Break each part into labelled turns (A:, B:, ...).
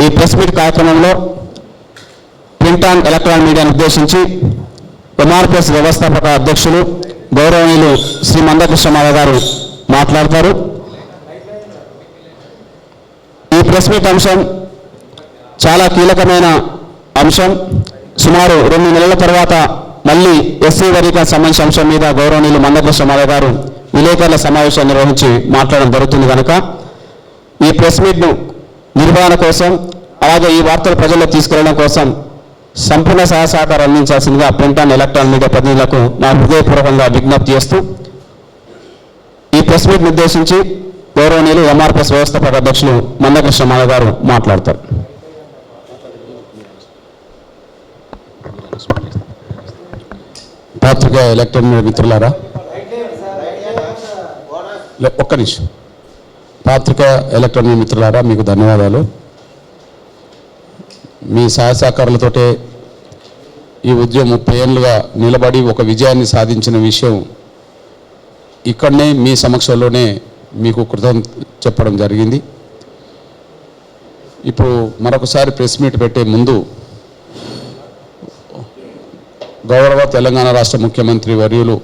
A: ఈ press meet కార్యక్రమంలో print and electronic మీడియాను ఉద్దేశించి ఎంఆర్పిఎస్ వ్యవస్థాపక అధ్యక్షులు గౌరవనీయులు శ్రీ మందకృష్ణమాధవ్ గారు మాట్లాడతారు. ఈ ప్రెస్ మీట్ అంశం చాలా కీలకమైన అంశం. సుమారు 2 నెలల తర్వాత మళ్ళీ ఎస్సీ వర్గీకరణ సంబంధించిన అంశం మీద గౌరవనీయులు మందకృష్ణమాధవ్ గారు విలేకరుల సమావేశం నిర్వహించి మాట్లాడడం జరుగుతుంది కనుక ఈ ప్రెస్ మీట్ను నిర్వహణ కోసం అలాగే ఈ వార్తలు ప్రజల్లో తీసుకెళ్లడం కోసం సంపూర్ణ సహకారం అందించాల్సిందిగా ప్రింట్ అండ్ ఎలక్ట్రానిక్ మీడియా ప్రతినిధులకు నా హృదయపూర్వకంగా విజ్ఞప్తి చేస్తూ ఈ ప్రెస్ మీట్ ఉద్దేశించి గౌరవనీయులు ఎంఆర్పిఎస్ వ్యవస్థాపక అధ్యక్షులు మందకృష్ణమాధవ్ గారు మాట్లాడతారు. పాత్రికేయ ఎలక్ట్రానిక్ మిత్రులారా, ఒక్క నిమిషం. పాత్రికేయ ఎలక్ట్రానిక్ మిత్రులారా, మీకు ధన్యవాదాలు. మీ సహాయ సహకారాలతోటే ఈ ఉద్యమం 30 ఏళ్ళుగా నిలబడి ఒక విజయాన్ని సాధించిన విషయం ఇక్కడనే మీ సమక్షంలోనే మీకు కృతజ్ఞత చెప్పడం జరిగింది. ఇప్పుడు మరొకసారి ప్రెస్ మీట్ పెట్టే ముందు గౌరవ తెలంగాణ రాష్ట్ర ముఖ్యమంత్రి వర్యులు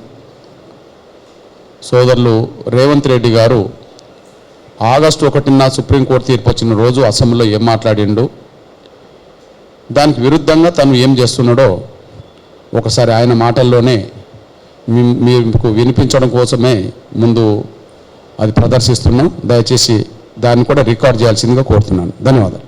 A: సోదరులు రేవంత్ రెడ్డి గారు ఆగస్టు 1న సుప్రీంకోర్టు తీర్పు వచ్చిన రోజు అసెంబ్లీలో ఏం మాట్లాడిండు, దానికి విరుద్ధంగా తను ఏం చేస్తున్నాడో ఒకసారి ఆయన మాటల్లోనే మీకు వినిపించడం కోసమే ముందు అది ప్రదర్శిస్తున్నాం. దయచేసి దాన్ని కూడా రికార్డ్ చేయాల్సిందిగా కోరుతున్నాను. ధన్యవాదాలు.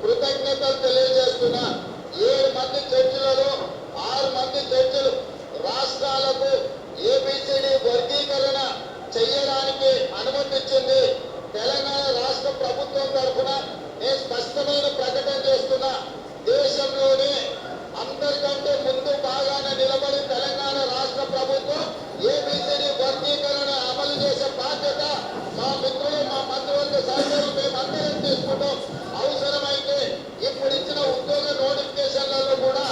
B: కృతజ్ఞతలు తెలియజేస్తున్నా. 7 మంది జడ్జిలలో 6 మంది జడ్జిలు రాష్ట్రాలకు ఏబిసిడి వర్గీకరణ చేయడానికి అనుమతిచ్చింది. తెలంగాణ రాష్ట్ర ప్రభుత్వం తరఫున నేను స్పష్టమైన ప్రకటన చేస్తున్నా. దేశంలోనే అందరికంటే ముందు బాగానే నిలబడి తెలంగాణ రాష్ట్ర ప్రభుత్వం ఏబిసిడి వర్గీకరణ అమలు చేసే బాధ్యత మా మిత్రులు, మా మంత్రివర్గ సభ్యులు మేమందరం తీసుకుంటాం. అవసరమైతే ఇప్పుడు ఇచ్చిన ఉద్యోగ నోటిఫికేషన్లలో కూడా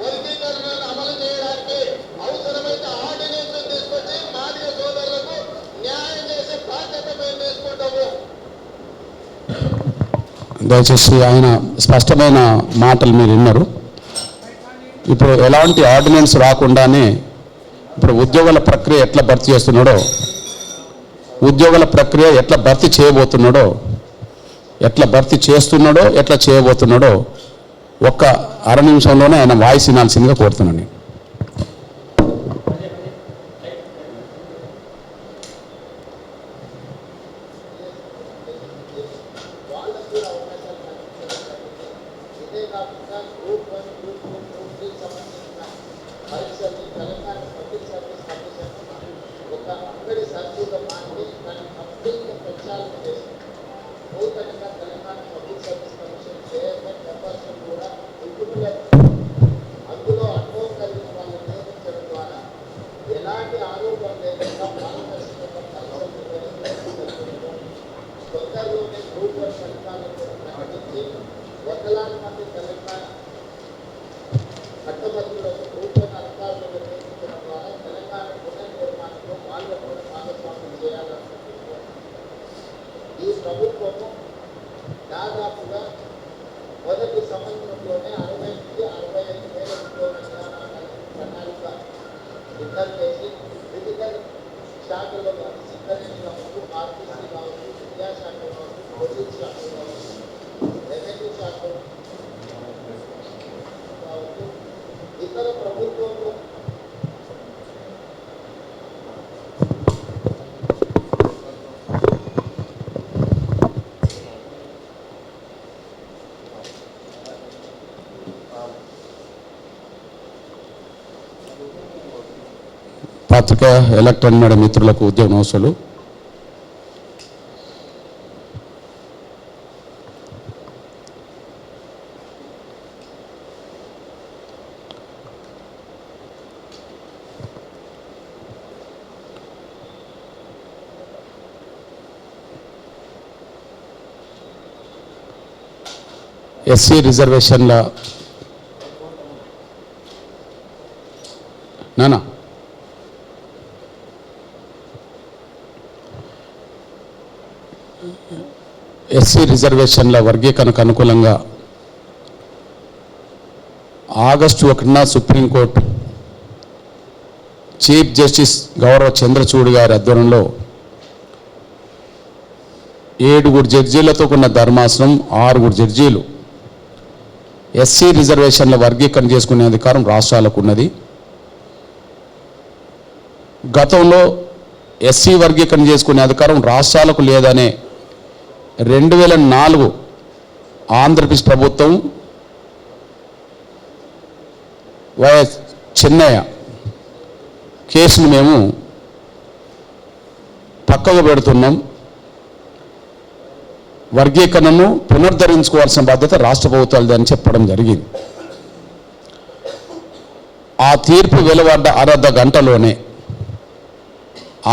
B: వర్గీకరణను అమలు చేయడానికి అవసరమైతే ఆర్డినెన్స్ తీసుకొచ్చి మాదిగ సోదరులకు న్యాయం చేసే బాధ్యత మేము తీసుకుంటాము.
A: దయచేసి ఆయన స్పష్టమైన మాటలు మీరు విన్నారు. ఇప్పుడు ఎలాంటి ఆర్డినెన్స్ రాకుండానే ఇప్పుడు ఉద్యోగాల ప్రక్రియ ఎట్లా భర్తీ చేస్తున్నాడో, ఉద్యోగాల ప్రక్రియ ఎట్లా భర్తీ చేయబోతున్నాడో, ఎట్లా భర్తీ చేస్తున్నాడో, ఎట్లా చేయబోతున్నాడో ఒక్క అర నిమిషంలోనే ఆయన వాయిస్ వినాల్సిందిగా కోరుతున్నాను.
B: అందులో అనుభవం కలిగిన వాళ్ళని నియమించడం ద్వారా ఎలాంటి ఆరోపణ లేకుండా పారదర్శకంగా తొందరలోనే గ్రూప్ 1 ఫలితాలను ప్రకటించి 1,00,000 మంది తెలంగాణ పట్టభద్రులకు గ్రూప్ 1 అధికారులను నియమించడం ద్వారా తెలంగాణ పునర్నిర్మాణంలో వాళ్ళకు కూడా భాగస్వామ్యం చేయాలనుకుంటున్నారు. ఈ ప్రభుత్వము దాదాపుగా మొదటి సంవత్సరంలోనే 60 నుంచి 65 వేల ఉద్యోగాల ప్రణాళిక సిద్ధం చేసి వివిధ శాఖల్లో సింగరేణి కావచ్చు, ఆర్టీసీ కావచ్చు, విద్యాశాఖ కావచ్చు, పోలీస్ శాఖ కావచ్చు, రెవెన్యూ శాఖ కావచ్చు, ఇతర ప్రభుత్వంలో
A: పాత్రిక ఎలక్ట్రానిక్ మీడియా మిత్రులకు ఉద్యోగ నమస్సులు.
C: ఎస్సీ రిజర్వేషన్ల నానా ఎస్సీ రిజర్వేషన్ల వర్గీకరణకు అనుకూలంగా ఆగస్టు 1న సుప్రీంకోర్టు చీఫ్ జస్టిస్ గౌరవ చంద్రచూడ్ గారి ఆధ్వర్యంలో 7 జడ్జీలతో కూడిన ధర్మాసనం 6 జడ్జీలు ఎస్సీ రిజర్వేషన్ల వర్గీకరణ చేసుకునే అధికారం రాష్ట్రాలకు ఉన్నది. గతంలో ఎస్సీ వర్గీకరణ చేసుకునే అధికారం రాష్ట్రాలకు లేదనే 2004 ఆంధ్రప్రదేశ్ ప్రభుత్వం వైఎస్ చెన్నయ్య కేసును మేము పక్కకు పెడుతున్నాం. వర్గీకరణను పునరుద్ధరించుకోవాల్సిన బాధ్యత రాష్ట్ర ప్రభుత్వాలది అని చెప్పడం జరిగింది. ఆ తీర్పు వెలువడ్డ అర్ధ గంటలోనే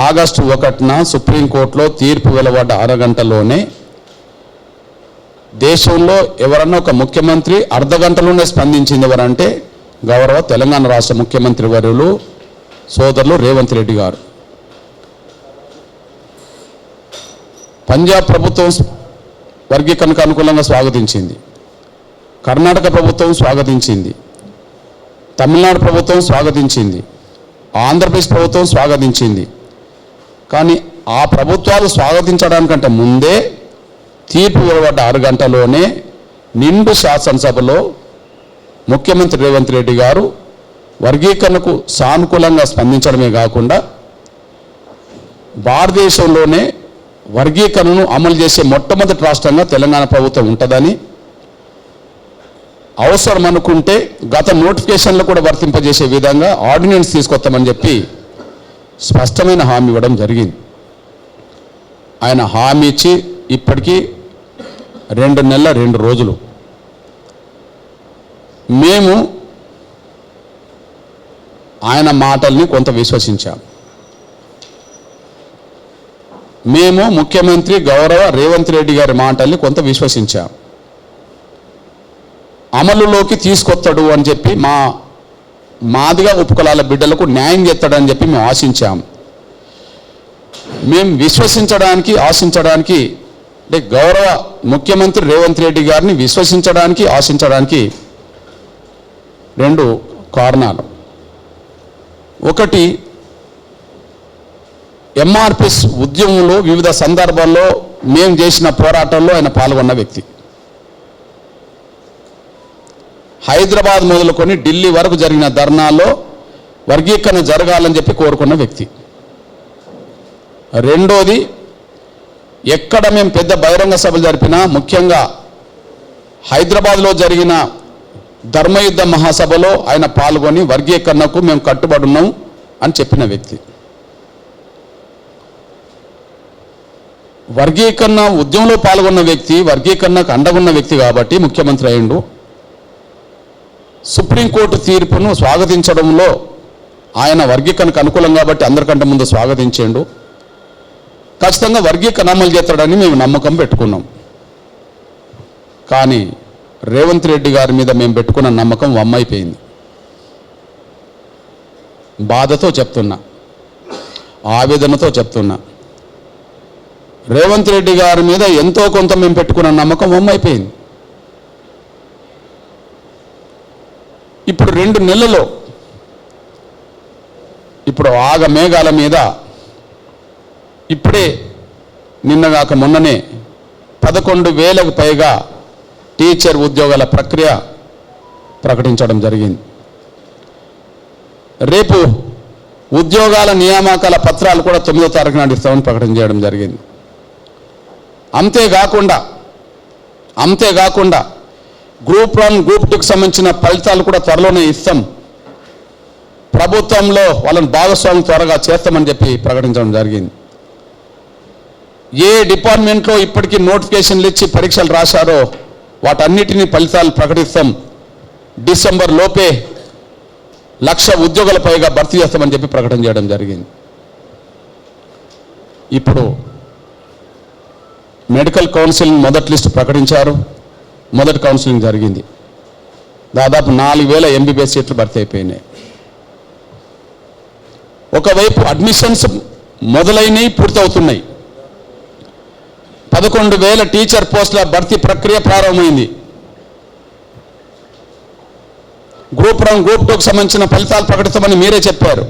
C: ఆగస్టు 1న సుప్రీంకోర్టులో తీర్పు వెలువడ్డ అరగంటలోనే దేశంలో ఎవరన్నా ఒక ముఖ్యమంత్రి అర్ధ గంటలోనే స్పందించింది ఎవరంటే గౌరవ తెలంగాణ రాష్ట్ర ముఖ్యమంత్రి వర్యులు సోదరులు రేవంత్ రెడ్డి గారు. పంజాబ్ ప్రభుత్వం వర్గీకరణకు అనుకూలంగా స్వాగతించింది, కర్ణాటక ప్రభుత్వం స్వాగతించింది, తమిళనాడు ప్రభుత్వం స్వాగతించింది, ఆంధ్రప్రదేశ్ ప్రభుత్వం స్వాగతించింది. కానీ ఆ ప్రభుత్వాలు స్వాగతించడానికంటే ముందే తీర్పు వెలువడ్డ 6 గంటలోనే నిండు శాసనసభలో ముఖ్యమంత్రి రేవంత్ రెడ్డి గారు వర్గీకరణకు సానుకూలంగా స్పందించడమే కాకుండా భారతదేశంలోనే వర్గీకరణను అమలు చేసే మొట్టమొదటి రాష్ట్రంగా తెలంగాణ ప్రభుత్వం ఉంటుందని, అవసరం అనుకుంటే గత నోటిఫికేషన్లు కూడా వర్తింపజేసే విధంగా ఆర్డినెన్స్ తీసుకొస్తామని చెప్పి స్పష్టమైన హామీ ఇవ్వడం జరిగింది. ఆయన హామీ ఇచ్చి ఇప్పటికీ 2 నెలల 2 రోజులు. మేము ఆయన మాటల్ని కొంత విశ్వసించాం. మేము ముఖ్యమంత్రి గౌరవ రేవంత్ రెడ్డి గారి మాటల్ని కొంత విశ్వసించాం. అమలులోకి తీసుకొస్తాడు అని చెప్పి మాదిగా ఉపకులాల బిడ్డలకు న్యాయం చేస్తాడని చెప్పి మేము ఆశించాం. మేము విశ్వసించడానికి ఆశించడానికి అంటే గౌరవ ముఖ్యమంత్రి రేవంత్ రెడ్డి గారిని విశ్వసించడానికి ఆశించడానికి 2 కారణాలు. ఒకటి, ఎంఆర్పిఎస్ ఉద్యమంలో వివిధ సందర్భాల్లో మేము చేసిన పోరాటంలో ఆయన పాల్గొన్న వ్యక్తి. హైదరాబాద్ మొదలుకొని ఢిల్లీ వరకు జరిగిన ధర్నాల్లో వర్గీకరణ జరగాలని చెప్పి కోరుకున్న వ్యక్తి. రెండోది, ఎక్కడ మేము పెద్ద బహిరంగ సభలు జరిపినా, ముఖ్యంగా హైదరాబాద్లో జరిగిన ధర్మయుద్ధ మహాసభలో ఆయన పాల్గొని వర్గీకరణకు మేము కట్టుబడి ఉన్నాం అని చెప్పిన వ్యక్తి. వర్గీకరణ ఉద్యమంలో పాల్గొన్న వ్యక్తి, వర్గీకరణకు అండగున్న వ్యక్తి కాబట్టి ముఖ్యమంత్రి అయ్యిండు. సుప్రీంకోర్టు తీర్పును స్వాగతించడంలో ఆయన వర్గీకరణకు అనుకూలం కాబట్టి అందరికంటే ముందు స్వాగతించేండు. ఖచ్చితంగా వర్గీకరణ అమలు చేస్తాడని మేము నమ్మకం పెట్టుకున్నాం. కానీ రేవంత్ రెడ్డి గారి మీద మేము పెట్టుకున్న నమ్మకం వమ్మైపోయింది. బాధతో చెప్తున్నా, ఆవేదనతో చెప్తున్నా, రేవంత్ రెడ్డి గారి మీద ఎంతో కొంత మేము పెట్టుకున్న నమ్మకం వమ్మైపోయింది. ఇప్పుడు 2 నెలల్లో ఇప్పుడు ఆగ మేఘాల మీద ఇప్పుడే నిన్నగాక మొన్ననే 11,000కు పైగా టీచర్ ఉద్యోగాల ప్రక్రియ ప్రకటించడం జరిగింది. రేపు ఉద్యోగాల నియామకాల పత్రాలు కూడా 9వ తారీఖు నాడు ఇస్తామని ప్రకటన చేయడం జరిగింది. అంతేకాకుండా గ్రూప్ 1, గ్రూప్ 2కి సంబంధించిన ఫలితాలు కూడా త్వరలోనే ఇస్తాం, ప్రభుత్వంలో వాళ్ళని భాగస్వామ్యం త్వరగా చేస్తామని చెప్పి ప్రకటించడం జరిగింది. ఏ డిపార్ట్మెంట్లో ఇప్పటికీ నోటిఫికేషన్లు ఇచ్చి పరీక్షలు రాశారో వాటన్నిటినీ ఫలితాలు ప్రకటిస్తాం, డిసెంబర్ లోపే 1,00,000 ఉద్యోగాల పైగా భర్తీ చేస్తామని చెప్పి ప్రకటన చేయడం జరిగింది. ఇప్పుడు మెడికల్ కౌన్సిల్ మొదటి లిస్టు ప్రకటించారు. మొదటి కౌన్సిలింగ్ జరిగింది. దాదాపు 4000 ఎంబీబీఎస్ సీట్లు భర్తీ అయిపోయినాయి. ఒకవైపు అడ్మిషన్స్ మొదలైనవి, పూర్తవుతున్నాయి. 11,000 టీచర్ పోస్టుల భర్తీ ప్రక్రియ ప్రారంభమైంది. గ్రూప్ 1, గ్రూప్ 2కు సంబంధించిన ఫలితాలు ప్రకటిస్తామని మీరే చెప్పారు.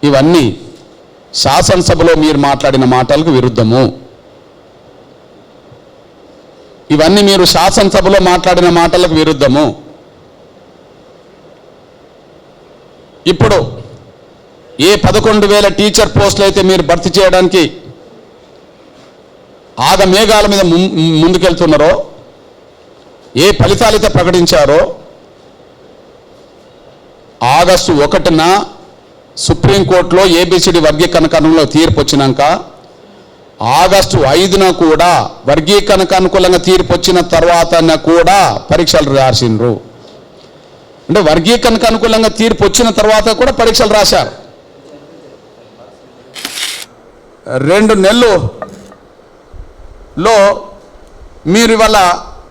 C: ఇవన్నీ శాసనసభలో మీరు మాట్లాడిన మాటలకు విరుద్ధము. ఇవన్నీ మీరు శాసనసభలో మాట్లాడిన మాటలకు విరుద్ధము. ఇప్పుడు ఏ 11,000 టీచర్ పోస్టులు అయితే మీరు భర్తీ చేయడానికి ఆగమేఘాల మీద ముందుకెళ్తున్నారో, ఏ ఫలితాలు అయితే ప్రకటించారో, ఆగస్టు 1న సుప్రీంకోర్టులో ఏబిసిడి వర్గీకరణలో తీర్పు వచ్చినాక ఆగస్టు 5న కూడా వర్గీకరణకు అనుకూలంగా తీర్పు వచ్చిన తర్వాత కూడా పరీక్షలు రాసిండ్రు. అంటే వర్గీకరణకు అనుకూలంగా తీర్పు వచ్చిన తర్వాత కూడా పరీక్షలు రాశారు. 2 నెలల్లో మీరు ఇవాళ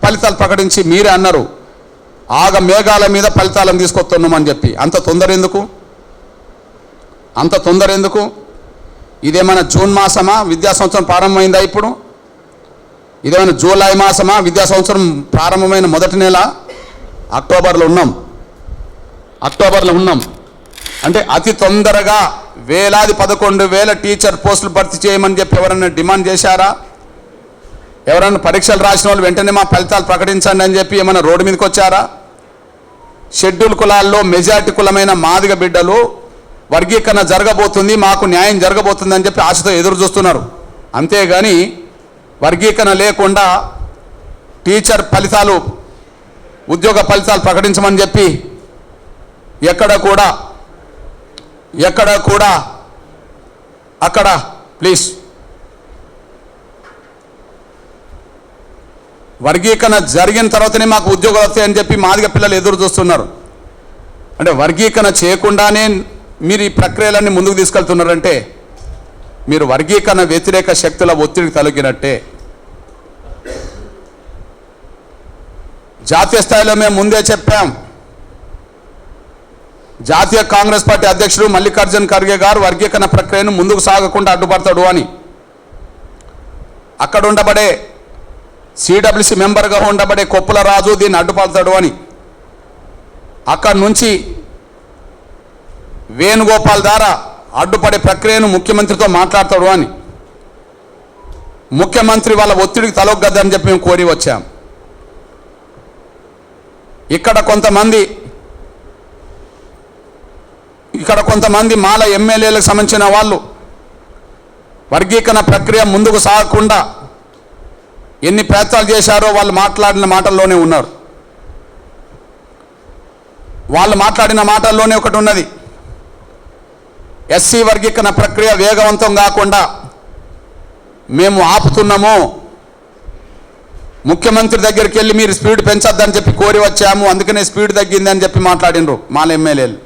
C: ఫలితాలు ప్రకటించి మీరే అన్నారు ఆగ మేఘాల మీద ఫలితాలను తీసుకొస్తున్నామని చెప్పి. అంత తొందర ఎందుకు? ఇదేమైనా జూన్ మాసమా? విద్యా సంవత్సరం ప్రారంభమైందా? ఇప్పుడు ఇదేమైనా జూలై మాసమా? విద్యా సంవత్సరం ప్రారంభమైన మొదటి నెల అక్టోబర్లో ఉన్నాం. అంటే అతి తొందరగా వేలాది 11,000 టీచర్ పోస్టులు భర్తీ చేయమని చెప్పి ఎవరైనా డిమాండ్ చేశారా? ఎవరైనా పరీక్షలు రాసిన వాళ్ళు వెంటనే మా ఫలితాలు ప్రకటించండి అని చెప్పి ఏమైనా రోడ్డు మీదకి వచ్చారా? షెడ్యూల్ కులాల్లో మెజారిటీ కులమైన మాదిగ బిడ్డలు వర్గీకరణ జరగబోతుంది, మాకు న్యాయం జరగబోతుంది అని చెప్పి ఆశతో ఎదురు చూస్తున్నారు. అంతేగాని వర్గీకరణ లేకుండా టీచర్ ఫలితాలు, ఉద్యోగ ఫలితాలు ప్రకటించమని చెప్పి ఎక్కడ కూడా అక్కడ ప్లీజ్ వర్గీకరణ జరిగిన తర్వాతనే మాకు ఉద్యోగాలు వస్తాయని చెప్పి మాదిగ పిల్లలు ఎదురు చూస్తున్నారు. అంటే వర్గీకరణ చేయకుండానే మీరు ఈ ప్రక్రియలన్నీ ముందుకు తీసుకెళ్తున్నారంటే మీరు వర్గీకరణ వ్యతిరేక శక్తుల ఒత్తిడికి తలొగ్గినట్టే. జాతీయ స్థాయిలో మేము ముందే చెప్పాం, జాతీయ కాంగ్రెస్ పార్టీ అధ్యక్షుడు మల్లికార్జున్ ఖర్గే గారు వర్గీకరణ ప్రక్రియను ముందుకు సాగకుండా అడ్డుపడతాడు అని. అక్కడ ఉండబడే సిడబ్ల్యూసి మెంబర్గా ఉండబడే కొప్పుల రాజు దీన్ని అడ్డుపడతాడు అని. అక్కడి నుంచి వేణుగోపాల్ ద్వారా అడ్డుపడే ప్రక్రియను ముఖ్యమంత్రితో మాట్లాడతాడు అని. ముఖ్యమంత్రి వాళ్ళ ఒత్తిడికి తలొగ్గద్దని చెప్పి మేము కోరి వచ్చాం. ఇక్కడ కొంతమంది మాల ఎమ్మెల్యేలకు సంబంధించిన వాళ్ళు వర్గీకరణ ప్రక్రియ ముందుకు సాగకుండా ఎన్ని ప్రయత్నాలు చేశారో వాళ్ళు మాట్లాడిన మాటల్లోనే ఉన్నారు. వాళ్ళు మాట్లాడిన మాటల్లోనే ఒకటి ఉన్నది, ఎస్సీ వర్గీకరణ ప్రక్రియ వేగవంతం కాకుండా మేము ఆపుతున్నాము, ముఖ్యమంత్రి దగ్గరికి వెళ్ళి మీరు స్పీడ్ పెంచొద్దని చెప్పి కోరి వచ్చాము, అందుకనే స్పీడ్ తగ్గిందని చెప్పి మాట్లాడినరు మాల ఎమ్మెల్యేలు.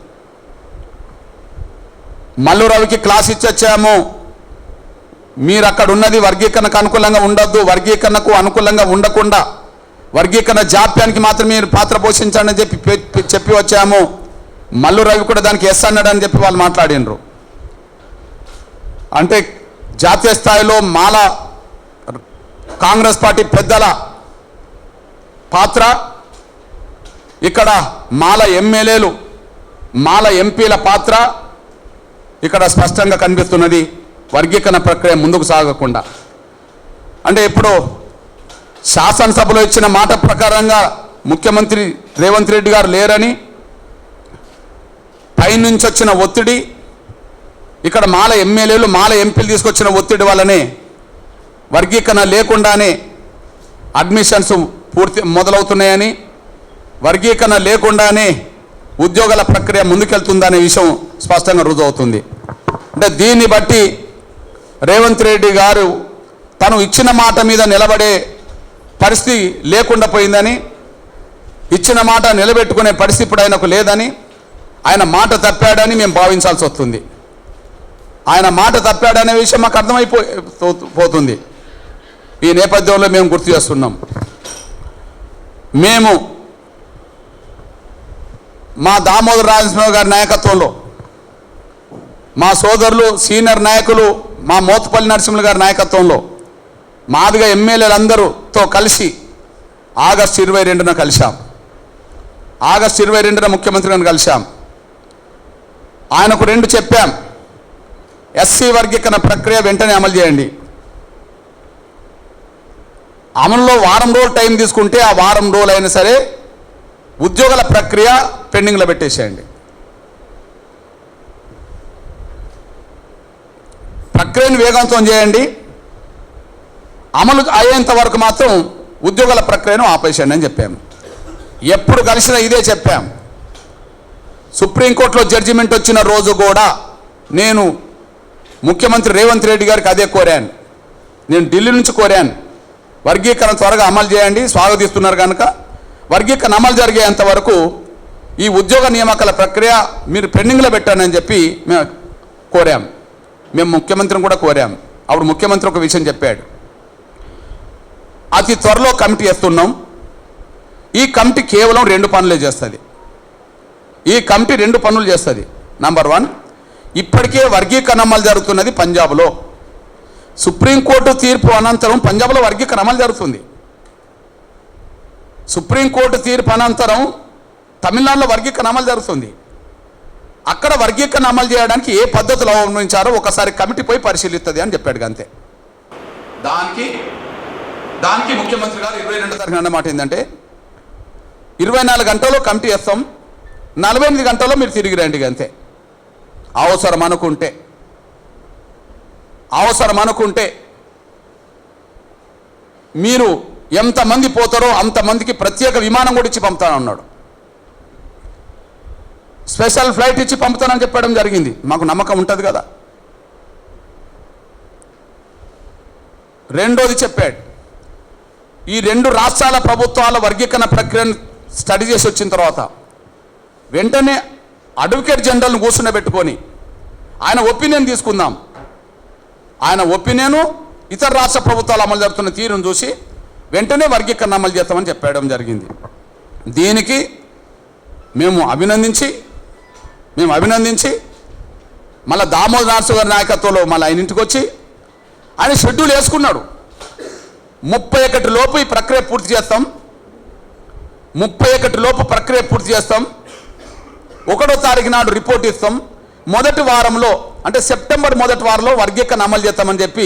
C: మల్లు రవికి క్లాస్ ఇచ్చొచ్చాము, మీరు అక్కడ ఉన్నది వర్గీకరణకు అనుకూలంగా ఉండొద్దు, వర్గీకరణకు అనుకూలంగా ఉండకుండా వర్గీకరణ జాప్యానికి మాత్రం మీరు పాత్ర పోషించండి అని చెప్పి వచ్చాము. మల్లు రవి కూడా దానికి ఎస్ అన్నాడని చెప్పి వాళ్ళు మాట్లాడినరు. అంటే జాతీయ స్థాయిలో మాల కాంగ్రెస్ పార్టీ పెద్దల పాత్ర, ఇక్కడ మాల ఎమ్మెల్యేలు మాల ఎంపీల పాత్ర ఇక్కడ స్పష్టంగా కనిపిస్తున్నది. వర్గీకరణ ప్రక్రియ ముందుకు సాగకుండా అంటే ఇప్పుడు శాసనసభలో ఇచ్చిన మాట ప్రకారంగా ముఖ్యమంత్రి రేవంత్ రెడ్డి గారు లేరని, పైనుంచి వచ్చిన ఒత్తిడి, ఇక్కడ మాల ఎమ్మెల్యేలు మాల ఎంపీలు తీసుకొచ్చిన ఒత్తిడి వల్లనే వర్గీకరణ లేకుండానే అడ్మిషన్స్ మొదలవుతున్నాయని, వర్గీకరణ లేకుండానే ఉద్యోగాల ప్రక్రియ ముందుకెళ్తుందనే విషయం స్పష్టంగా రుజువుతుంది. అంటే దీన్ని బట్టి రేవంత్ రెడ్డి గారు తను ఇచ్చిన మాట మీద నిలబడే పరిస్థితి లేకుండా పోయిందని, ఇచ్చిన మాట నిలబెట్టుకునే పరిస్థితి ఇప్పుడు ఆయనకు లేదని, ఆయన మాట తప్పాడని మేము భావించాల్సి వస్తుంది. ఆయన మాట తప్పాడనే విషయం మాకు అర్థమైపోతుంది. ఈ నేపథ్యంలో మేము గుర్తు చేస్తున్నాం. మేము మా దామోదర రాజనరసింహ గారి నాయకత్వంలో, మా సోదరులు సీనియర్ నాయకులు మా మోతుపల్లి నరసింహులు గారి నాయకత్వంలో మాదిగా ఎమ్మెల్యేలందరూతో కలిసి ఆగస్టు 22న కలిశాం. ఆగస్టు 22న ముఖ్యమంత్రి గారిని కలిశాం. ఆయనకు 2 చెప్పాం. ఎస్సీ వర్గీకరణ ప్రక్రియ వెంటనే అమలు చేయండి. అమలులో వారం రోజులు టైం తీసుకుంటే ఆ వారం రోజులు అయినా సరే ఉద్యోగాల ప్రక్రియ పెండింగ్లో పెట్టేసేయండి. ప్రక్రియను వేగవంతం చేయండి. అమలు అయ్యేంత వరకు మాత్రం ఉద్యోగాల ప్రక్రియను ఆపేసేయండి అని చెప్పాము. ఎప్పుడు కలిసినా ఇదే చెప్పాం. సుప్రీంకోర్టులో జడ్జిమెంట్ వచ్చిన రోజు కూడా నేను ముఖ్యమంత్రి రేవంత్ రెడ్డి గారికి అదే కోరాను. నేను ఢిల్లీ నుంచి కోరాను, వర్గీకరణ త్వరగా అమలు చేయండి, స్వాగతిస్తున్నారు కనుక వర్గీకరణ అమలు జరిగేంత వరకు ఈ ఉద్యోగ నియామకాల ప్రక్రియ మీరు పెండింగ్లో పెట్టానని చెప్పి మేము కోరాం. మేము ముఖ్యమంత్రిని కూడా కోరాం. అప్పుడు ముఖ్యమంత్రి ఒక విషయం చెప్పాడు, అతి త్వరలో కమిటీ వేస్తున్నాం. ఈ కమిటీ కేవలం 2 పనులే చేస్తుంది. ఈ కమిటీ 2 పనులు చేస్తుంది. నంబర్ 1, ఇప్పటికే వర్గీకరణ అమలు జరుగుతున్నది పంజాబ్లో. సుప్రీంకోర్టు తీర్పు అనంతరం పంజాబ్లో వర్గీకరణ అమలు జరుగుతుంది. సుప్రీంకోర్టు తీర్పు అనంతరం తమిళనాడులో వర్గీకరణ అమలు జరుగుతుంది. అక్కడ వర్గీకరణ అమలు చేయడానికి ఏ పద్ధతులు అవలంబించారో ఒకసారి కమిటీ పోయి పరిశీలిస్తుంది అని చెప్పాడు. అంతే. దానికి ముఖ్యమంత్రి గారు 22 తారీఖున అన్నమాట ఏంటంటే 24 గంటల్లో కమిటీ వేస్తాం, 48 గంటల్లో మీరు తిరిగి రండి. అంతే. అవసరం అనుకుంటే మీరు ఎంతమంది పోతారో అంతమందికి ప్రత్యేక విమానం కూడా ఇచ్చి పంపుతానన్నాడు. స్పెషల్ ఫ్లైట్ ఇచ్చి పంపుతానని చెప్పడం జరిగింది. మాకు నమ్మకం ఉంటుంది కదా. రెండోది చెప్పాడు, ఈ 2 రాష్ట్రాల ప్రభుత్వాల వర్గీకరణ ప్రక్రియను స్టడీ చేసి వచ్చిన తర్వాత వెంటనే అడ్వకేట్ జనరల్ని కూర్చుండబెట్టుకొని ఆయన ఒపీనియన్ తీసుకుందాం. ఆయన ఒపీనియను ఇతర రాష్ట్ర ప్రభుత్వాలు అమలు జరుగుతున్న తీరును చూసి వెంటనే వర్గీకరణ అమలు చేస్తామని చెప్పడం జరిగింది. దీనికి మేము అభినందించి మళ్ళీ దామోదర నరసింహ గారి నాయకత్వంలో మళ్ళీ ఆయన ఇంటికి వచ్చి ఆయన షెడ్యూల్ వేసుకున్నాడు. 31 లోపు ఈ ప్రక్రియ పూర్తి చేస్తాం. 31 లోపు ప్రక్రియ పూర్తి చేస్తాం. 1వ తారీఖు నాడు రిపోర్ట్ ఇస్తాం. మొదటి వారంలో అంటే సెప్టెంబర్ మొదటి వారంలో వర్గీకరణ అమలు చేస్తామని చెప్పి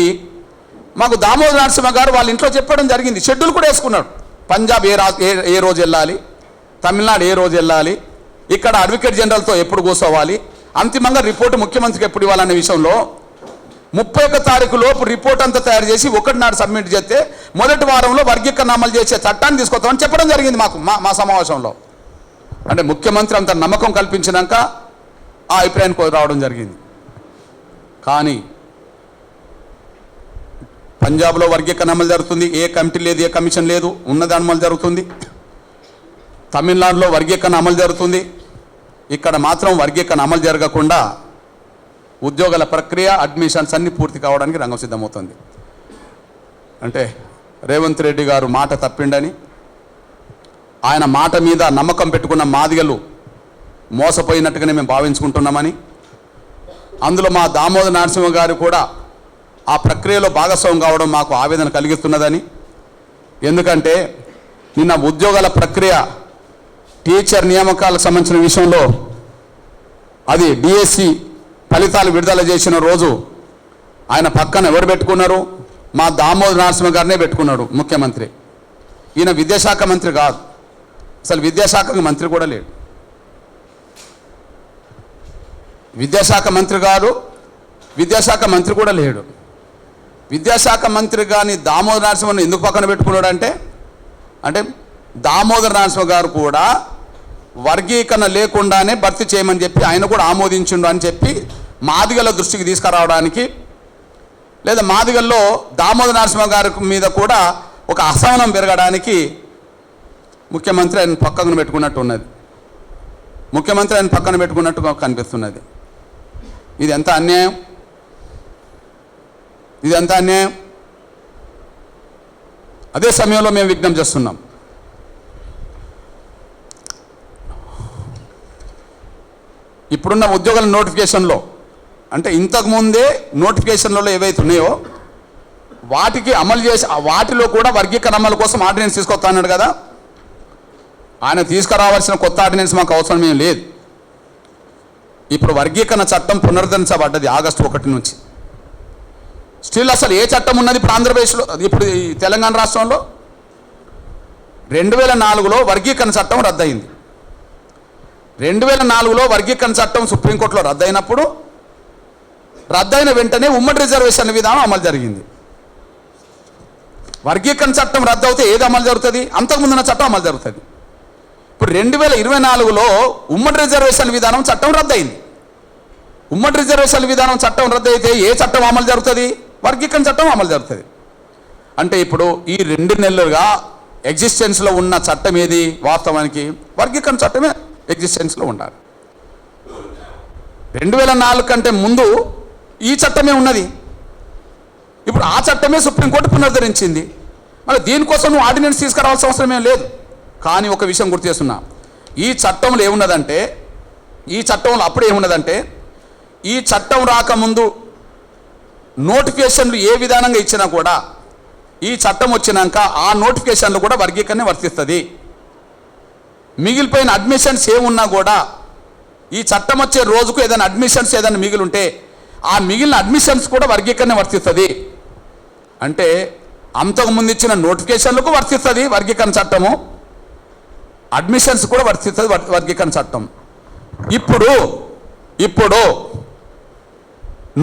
C: మాకు దామోదర నరసింహ గారు వాళ్ళ ఇంట్లో చెప్పడం జరిగింది. షెడ్యూల్ కూడా వేసుకున్నాడు. పంజాబ్ ఏ రోజు వెళ్ళాలి, తమిళనాడు ఏ రోజు వెళ్ళాలి, ఇక్కడ అడ్వకేట్ జనరల్తో ఎప్పుడు కూర్చోవాలి, అంతిమంగా రిపోర్టు ముఖ్యమంత్రికి ఎప్పుడు ఇవ్వాలనే విషయంలో 31 తారీఖు లోపు రిపోర్ట్ అంతా తయారు చేసి 1 నాడు సబ్మిట్ చేస్తే మొదటి వారంలో వర్గీకరణ అమలు చేసే చట్టాన్ని తీసుకొస్తామని చెప్పడం జరిగింది మాకు మా సమావేశంలో. అంటే ముఖ్యమంత్రి అంత నమ్మకం కల్పించినాక ఆ అభిప్రాయానికి రావడం జరిగింది. కానీ పంజాబ్లో వర్గీకరణ అమలు జరుగుతుంది. ఏ కమిటీ లేదు, ఏ కమిషన్ లేదు, ఉన్నది అమలు జరుగుతుంది. తమిళనాడులో వర్గీకరణ అమలు జరుగుతుంది. ఇక్కడ మాత్రం వర్గీకరణ అమలు జరగకుండా ఉద్యోగాల ప్రక్రియ, అడ్మిషన్స్ అన్నీ పూర్తి కావడానికి రంగం సిద్ధమవుతుంది. అంటే రేవంత్ రెడ్డి గారు మాట తప్పిండని, ఆయన మాట మీద నమ్మకం పెట్టుకున్న మాదిగలు మోసపోయినట్టుగానే మేము భావించుకుంటున్నామని, అందులో మా దామోదర నరసింహ గారు కూడా ఆ ప్రక్రియలో భాగస్వామ్యం కావడం మాకు ఆవేదన కలిగిస్తున్నదని. ఎందుకంటే నిన్న ఉద్యోగాల ప్రక్రియ టీచర్ నియామకాలకు సంబంధించిన విషయంలో అది డిఎస్సి ఫలితాలు విడుదల చేసిన రోజు ఆయన పక్కన ఎవరు పెట్టుకున్నారు? మా దామోదర నరసింహ గారినే పెట్టుకున్నాడు ముఖ్యమంత్రి. ఈయన విద్యాశాఖ మంత్రి కాదు, అసలు విద్యాశాఖకు మంత్రి కూడా లేడు. విద్యాశాఖ మంత్రి కాదు, విద్యాశాఖ మంత్రి కూడా లేడు. విద్యాశాఖ మంత్రి కానీ దామోదర నరసింహను ఎందుకు పక్కన పెట్టుకున్నాడు అంటే దామోదర నరసింహ గారు కూడా వర్గీకరణ లేకుండానే భర్తీ చేయమని చెప్పి ఆయన కూడా ఆమోదించిండు అని చెప్పి మాదిగల దృష్టికి తీసుకురావడానికి, లేదా మాదిగల్లో దామోదర నరసింహ గారి మీద కూడా ఒక అసహనం పెరగడానికి ముఖ్యమంత్రి ఆయన పక్కన పెట్టుకున్నట్టు ఉన్నది. ముఖ్యమంత్రి ఆయన పక్కన పెట్టుకున్నట్టుగా కనిపిస్తున్నది. ఇది ఎంత అన్యాయం! అదే సమయంలో మేము విజ్ఞప్తి చేస్తున్నాం, ఇప్పుడున్న ఉద్యోగాల నోటిఫికేషన్లో అంటే ఇంతకుముందే నోటిఫికేషన్లలో ఏవైతే ఉన్నాయో వాటికి అమలు చేసి వాటిలో కూడా వర్గీకరణ అమలు కోసం ఆర్డినెన్స్ తీసుకొస్తా అన్నాడు కదా. ఆయన తీసుకురావాల్సిన కొత్త ఆర్డినెన్స్ మాకు అవసరం ఏం లేదు. ఇప్పుడు వర్గీకరణ చట్టం పునరుద్ధరించబడ్డది ఆగస్టు 1 నుంచి. స్టిల్ అసలు ఏ చట్టం ఉన్నది ఇప్పుడు ఆంధ్రప్రదేశ్లో, ఇప్పుడు ఈ తెలంగాణ రాష్ట్రంలో? 2004లో వర్గీకరణ చట్టం రద్దయింది. 2004లో వర్గీకరణ చట్టం సుప్రీంకోర్టులో రద్దయినప్పుడు రద్దయిన వెంటనే ఉమ్మడి రిజర్వేషన్ల విధానం అమలు జరిగింది. వర్గీకరణ చట్టం రద్దు అవుతే ఏది అమలు జరుగుతుంది? అంతకుముందున్న చట్టం అమలు జరుగుతుంది. ఇప్పుడు 2024లో ఉమ్మడి రిజర్వేషన్ల విధానం చట్టం రద్దయింది. ఉమ్మడి రిజర్వేషన్ల విధానం చట్టం రద్దు అయితే ఏ చట్టం అమలు జరుగుతుంది? వర్గీకరణ చట్టం అమలు జరుగుతుంది. అంటే ఇప్పుడు ఈ 2 నెలలుగా ఎగ్జిస్టెన్స్లో ఉన్న చట్టం ఏది? వాస్తవానికి వర్గీకరణ చట్టమే ఎగ్జిస్టెన్స్లో ఉండాలి. 2004 కంటే ముందు ఈ చట్టమే ఉన్నది. ఇప్పుడు ఆ చట్టమే సుప్రీంకోర్టు పునరుద్ధరించింది. మరి దీనికోసం నువ్వు ఆర్డినెన్స్ తీసుకురావాల్సిన అవసరం ఏం లేదు. కానీ ఒక విషయం గుర్తు చేస్తున్నా, ఈ చట్టంలో ఏమున్నదంటే, ఈ చట్టంలో అప్పుడు ఏమున్నదంటే, ఈ చట్టం రాకముందు నోటిఫికేషన్లు ఏ విధానంగా ఇచ్చినా కూడా ఈ చట్టం వచ్చినాక ఆ నోటిఫికేషన్లు కూడా వర్గీకరణ వర్తిస్తుంది. మిగిలిపోయిన అడ్మిషన్స్ ఏమున్నా కూడా ఈ చట్టం వచ్చే రోజుకు ఏదైనా అడ్మిషన్స్ ఏదైనా మిగిలి ఉంటే ఆ మిగిలిన అడ్మిషన్స్ కూడా వర్గీకరణ వర్తిస్తుంది. అంటే అంతకుముందు ఇచ్చిన నోటిఫికేషన్లకు వర్తిస్తుంది వర్గీకరణ చట్టము, అడ్మిషన్స్ కూడా వర్తిస్తుంది వర్గీకరణ చట్టం. ఇప్పుడు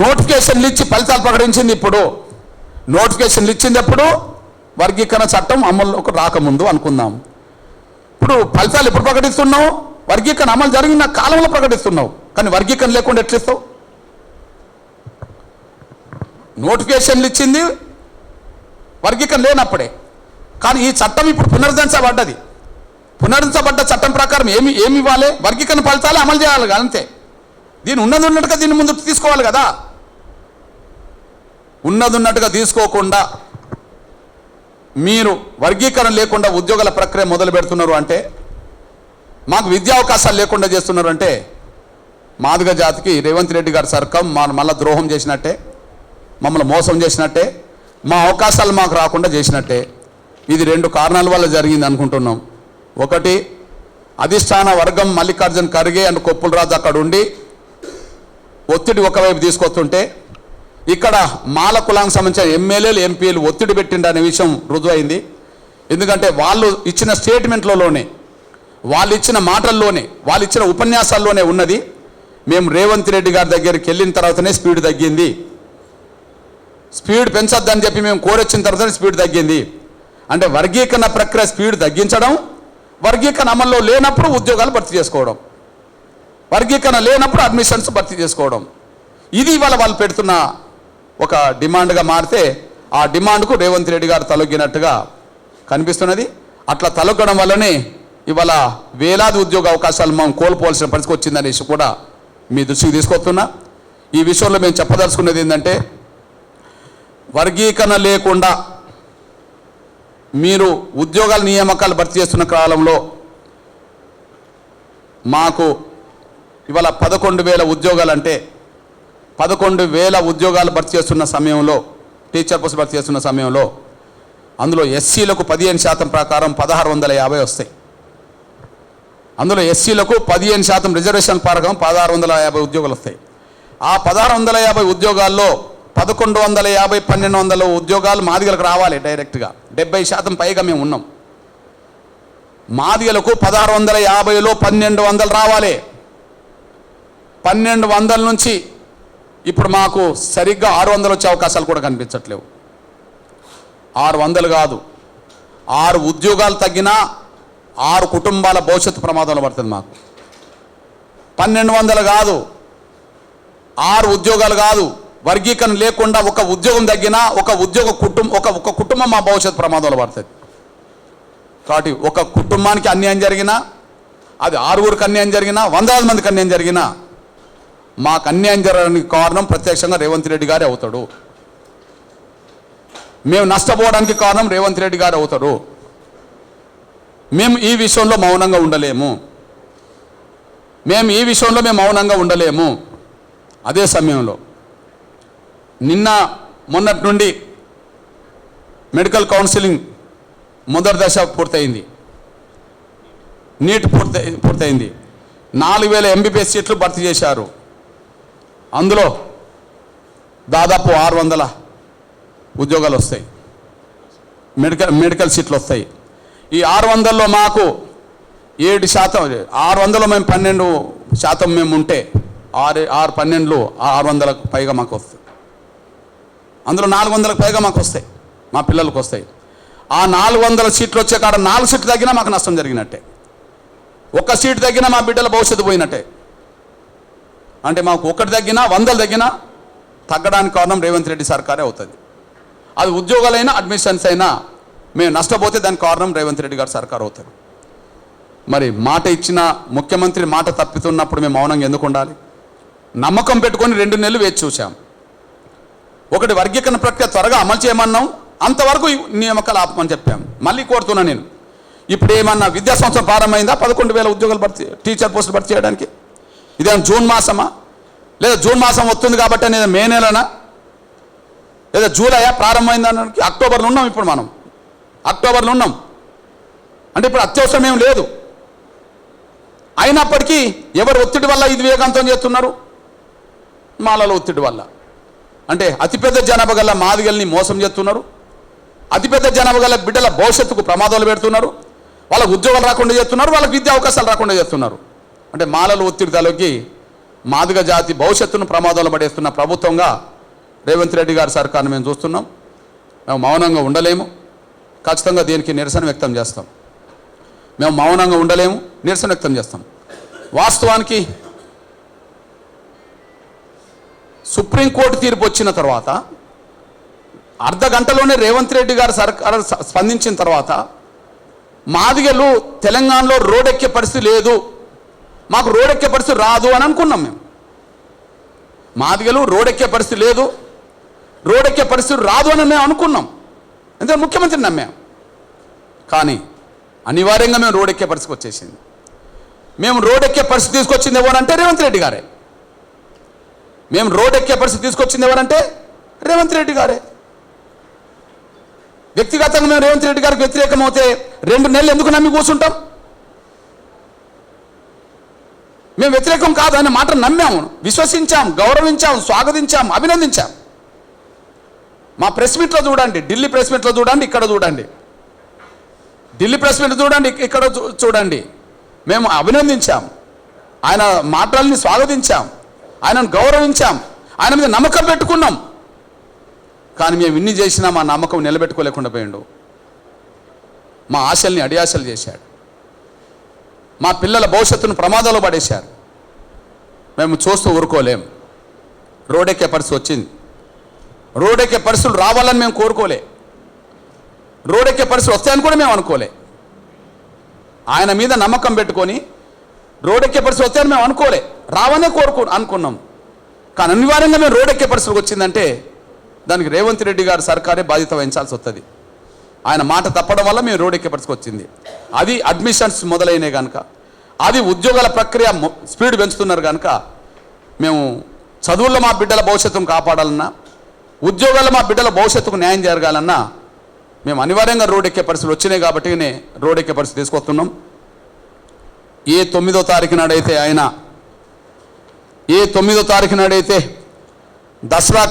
C: నోటిఫికేషన్లు ఇచ్చి ఫలితాలు ప్రకటించింది. ఇప్పుడు నోటిఫికేషన్లు ఇచ్చింది ఎప్పుడు? వర్గీకరణ చట్టం అమల్లోకి రాకముందు అనుకుందాం. ఇప్పుడు ఫలితాలు ఎప్పుడు ప్రకటిస్తున్నావు? వర్గీకరణ అమలు జరిగిన కాలంలో ప్రకటిస్తున్నావు. కానీ వర్గీకరణ లేకుండా ఎట్లిస్తావు? నోటిఫికేషన్లు ఇచ్చింది వర్గీకరణ లేనప్పుడే. కానీ ఈ చట్టం ఇప్పుడు పునరుద్ధరించబడ్డది. పునరుద్ధరించబడ్డ చట్టం ప్రకారం ఏమి ఇవ్వాలి? వర్గీకరణ ఫలితాలు అమలు చేయాలి అంతే. దీన్ని ఉన్నట్టుగా దీన్ని ముందు తీసుకోవాలి కదా. ఉన్నట్టుగా తీసుకోకుండా మీరు వర్గీకరణ లేకుండా ఉద్యోగాల ప్రక్రియ మొదలు పెడుతున్నారు అంటే, మాకు విద్యా అవకాశాలు లేకుండా చేస్తున్నారు అంటే, మాదిగ జాతికి రేవంత్ రెడ్డి గారి సర్కం మళ్ళీ ద్రోహం చేసినట్టే, మమ్మల్ని మోసం చేసినట్టే, మా అవకాశాలు మాకు రాకుండా చేసినట్టే. ఇది 2 కారణాల వల్ల జరిగింది అనుకుంటున్నాం. ఒకటి, అధిష్టాన వర్గం మల్లికార్జున్ ఖర్గే అండ్ కొప్పుల రాజు అక్కడ ఉండి ఒత్తిడి ఒకవైపు తీసుకొస్తుంటే, ఇక్కడ మాల కులానికి సంబంధించిన ఎమ్మెల్యేలు ఎంపీలు ఒత్తిడి పెట్టిండనే విషయం రుజువైంది. ఎందుకంటే వాళ్ళు ఇచ్చిన స్టేట్మెంట్లలోనే, వాళ్ళు ఇచ్చిన మాటల్లోనే, వాళ్ళు ఇచ్చిన ఉపన్యాసాల్లోనే ఉన్నది. మేము రేవంత్ రెడ్డి గారి దగ్గరికి వెళ్ళిన తర్వాతనే స్పీడ్ తగ్గింది, స్పీడ్ పెంచొద్దని చెప్పి మేము కోరొచ్చిన తర్వాతనే స్పీడ్ తగ్గింది. అంటే వర్గీకరణ ప్రక్రియ స్పీడ్ తగ్గించడం, వర్గీకరణ అమల్లో లేనప్పుడు ఉద్యోగాలు భర్తీ చేసుకోవడం, వర్గీకరణ లేనప్పుడు అడ్మిషన్స్ భర్తీ చేసుకోవడం. ఇది ఇవాళ వాళ్ళు పెడుతున్న ఒక డిమాండ్గా మారితే ఆ డిమాండ్కు రేవంత్ రెడ్డి గారు తలొగ్గినట్టుగా కనిపిస్తున్నది. అట్లా తలొగ్గడం వల్లనే ఇవాళ వేలాది ఉద్యోగ అవకాశాలు మనం కోల్పోవాల్సిన పరిస్థితి వచ్చిందనేసి కూడా మీ దృష్టికి తీసుకొస్తున్నా. ఈ విషయంలో మేము చెప్పదలుచుకున్నది ఏంటంటే, వర్గీకరణ లేకుండా మీరు ఉద్యోగాల నియామకాలు భర్తీ చేస్తున్న కాలంలో మాకు ఇవాళ 11,000 ఉద్యోగాలు అంటే 11,000 ఉద్యోగాలు భర్తీ చేస్తున్న సమయంలో, టీచర్ పోస్ట్ భర్తీ చేస్తున్న సమయంలో అందులో ఎస్సీలకు 15% ప్రకారం 1,650 వస్తాయి. అందులో ఎస్సీలకు 15% రిజర్వేషన్ ప్రకారం 1,650 ఉద్యోగాలు వస్తాయి. ఆ 1,650 ఉద్యోగాల్లో 1,150, 1,200 ఉద్యోగాలు మాదిగలకు రావాలి డైరెక్ట్గా. 70% పైగా మేము ఉన్నాం. మాదిగలకు 1,650లో 1,200 రావాలి. 1,200 నుంచి ఇప్పుడు మాకు సరిగ్గా 600 వచ్చే అవకాశాలు కూడా కనిపించట్లేవు. 600 కాదు, 6 ఉద్యోగాలు తగ్గినా 6 కుటుంబాల భవిష్యత్తు ప్రమాదంలో పడుతుంది మాకు. 1,200 కాదు, 6 ఉద్యోగాలు కాదు, వర్గీకరణ లేకుండా ఒక ఉద్యోగం తగ్గినా ఒక కుటుంబం మా భవిష్యత్తు ప్రమాదంలో పడుతుంది. కాబట్టి ఒక కుటుంబానికి అన్యాయం జరిగినా, అది 6గురికి అన్యాయం జరిగినా, 100,000 మందికి అన్యాయం జరిగినా మాకు అన్యాయం జరగడానికి కారణం ప్రత్యక్షంగా రేవంత్ రెడ్డి గారే అవుతాడు. మేము నష్టపోవడానికి కారణం రేవంత్ రెడ్డి గారు అవుతారు. మేము ఈ విషయంలో మౌనంగా ఉండలేము. మేము ఈ విషయంలో మేము మౌనంగా ఉండలేము. అదే సమయంలో మొన్నటి నుండి మెడికల్ కౌన్సిలింగ్ మొదటి దశ పూర్తయింది, నీట్ పూర్తయింది. 4000 MBBS సీట్లు భర్తీ చేశారు. అందులో దాదాపు 600 ఉద్యోగాలు వస్తాయి, మెడికల్ సీట్లు వస్తాయి. ఈ 600లో మాకు 7%, 600లో మేము 12% మేము ఉంటే 12 600లకు పైగా మాకు వస్తాయి. అందులో 400లకు పైగా మాకు వస్తాయి, మా పిల్లలకు వస్తాయి. ఆ 400 సీట్లు వచ్చే కాడ 4 సీట్లు తగ్గినా మాకు నష్టం జరిగినట్టే, 1 సీటు తగ్గినా మా బిడ్డల భవిష్యత్తు పోయినట్టే. అంటే మాకు 1 తగ్గినా 100 తగ్గినా తగ్గడానికి కారణం రేవంత్ రెడ్డి సర్కారే అవుతుంది. అది ఉద్యోగాలైనా అడ్మిషన్స్ అయినా మేము నష్టపోతే దానికి కారణం రేవంత్ రెడ్డి గారు సర్కారు అవుతారు. మరి మాట ఇచ్చిన ముఖ్యమంత్రి మాట తప్పుతున్నప్పుడు మేము మౌనంగా ఎందుకు ఉండాలి? నమ్మకం పెట్టుకొని 2 నెలలు వేచి చూసాం. ఒకటి వర్గీకరణ ప్రక్రియ త్వరగా అమలు చేయమన్నాం, అంతవరకు నియామకాలు ఆపమని చెప్పాం. మళ్ళీ కోరుతున్నా నేను, ఇప్పుడు ఏమన్నా విద్యా సంవత్సరం ప్రారంభమైందా 11,000 ఉద్యోగాలు టీచర్ పోస్టులు భర్తీ చేయడానికి? ఇదేమన్నా జూన్ మాసమా? లేదా జూన్ మాసం వస్తుంది కాబట్టి అనేది మే నెలనా? లేదా జూలైయా ప్రారంభమైందానికి? అక్టోబర్లో ఉన్నాం, ఇప్పుడు మనం అక్టోబర్లో ఉన్నాం. అంటే ఇప్పుడు అత్యవసరం ఏం లేదు. అయినప్పటికీ ఎవరు ఒత్తిడి వల్ల ఇది వేగంతం చేస్తున్నారు? మాలల ఒత్తిడి వల్ల. అంటే అతిపెద్ద జనాభా గల మాదిగల్ని మోసం చేస్తున్నారు, అతిపెద్ద జనాభా గల బిడ్డల భవిష్యత్తుకు ప్రమాదాలు పెడుతున్నారు, వాళ్ళకు ఉద్యోగాలు రాకుండా చేస్తున్నారు, వాళ్ళకి విద్యా అవకాశాలు రాకుండా చేస్తున్నారు. అంటే మాలల ఒత్తిడి తలకి మాదిగ జాతి భవిష్యత్తును ప్రమాదాలు పడేస్తున్న ప్రభుత్వంగా రేవంత్ రెడ్డి గారి సర్కారును మేము చూస్తున్నాం. మేము మౌనంగా ఉండలేము, ఖచ్చితంగా దీనికి నిరసన వ్యక్తం చేస్తాం. మేము మౌనంగా ఉండలేము, నిరసన వ్యక్తం చేస్తాం. వాస్తవానికి సుప్రీంకోర్టు తీర్పు వచ్చిన తర్వాత అర్ధ గంటలోనే రేవంత్ రెడ్డి గారు సర్కారు స్పందించిన తర్వాత మాదిగలు తెలంగాణలో రోడ్డెక్కే పరిస్థితి లేదు, మాకు రోడ్డెక్కే పరిస్థితి రాదు అని అనుకున్నాం. మేము మాదిగలు రోడ్డెక్కే పరిస్థితి లేదు, రోడ్డెక్కే పరిస్థితి రాదు అని మేము అనుకున్నాం. ఎందుకంటే ముఖ్యమంత్రిని నమ్మాం. కానీ అనివార్యంగా మేము రోడ్డెక్కే పరిస్థితి వచ్చేసింది. మేము రోడ్డెక్కే పరిస్థితి తీసుకొచ్చింది ఎవరంటే రేవంత్ రెడ్డి గారే. మేము రోడ్డెక్కే పరిస్థితి తీసుకొచ్చింది ఎవరంటే రేవంత్ రెడ్డి గారే. వ్యక్తిగతంగా మేము రేవంత్ రెడ్డి గారికి వ్యతిరేకమవుతే 2 నెలలు ఎందుకు నమ్మి కూర్చుంటాం? మేము వ్యతిరేకం కాదు అనే మాట నమ్మాము, విశ్వసించాం, గౌరవించాం, స్వాగతించాం, అభినందించాం. మా ప్రెస్ మీట్లో చూడండి, ఢిల్లీ ప్రెస్ మీట్లో చూడండి, ఇక్కడ చూడండి, ఢిల్లీ ప్రెస్ మీట్ చూడండి, ఇక్కడ చూడండి. మేము అభినందించాం, ఆయన మాటల్ని స్వాగతించాం, ఆయనను గౌరవించాం, ఆయన మీద నమ్మకం పెట్టుకున్నాం. కానీ మేము ఇన్ని చేసినా మా నమ్మకం నిలబెట్టుకోలేకుండా పోయిండు. మా ఆశల్ని అడియాశలు చేశాడు, మా పిల్లల భవిష్యత్తును ప్రమాదంలో పడేశారు. మేము చూస్తూ ఊరుకోలేం. రోడ్డెక్కే పరిస్థితి వచ్చింది. రోడ్డెక్కే పరిస్థితులు రావాలని మేము కోరుకోలే, రోడ్డెక్కే పరిస్థితులు వస్తాయని కూడా మేము అనుకోలే. ఆయన మీద నమ్మకం పెట్టుకొని రోడ్డెక్కే పరిస్థితులు వస్తాయని మేము అనుకోలే, రావనే అనుకున్నాం. కానీ అనివార్యంగా మేము రోడ్డెక్కే పరిస్థితులకు వచ్చిందంటే దానికి రేవంత్ రెడ్డి గారు సర్కారే బాధ్యత వహించాల్సి వస్తుంది. ఆయన మాట తప్పడం వల్ల మేము రోడ్డెక్కే పరిస్థితి వచ్చింది. అది అడ్మిషన్స్ మొదలైనవి కనుక, అది ఉద్యోగాల ప్రక్రియ స్పీడ్ పెంచుతున్నారు కనుక, మేము చదువుల్లో మా బిడ్డల భవిష్యత్తును కాపాడాలన్నా, ఉద్యోగాల్లో మా బిడ్డల భవిష్యత్తుకు న్యాయం జరగాలన్నా మేము అనివార్యంగా రోడ్డెక్కే పరిస్థితులు వచ్చినాయి కాబట్టి రోడ్డెక్కే పరిస్థితి తీసుకొస్తున్నాం. ఏ 9వ తారీఖు నాడైతే ఆయన దసరా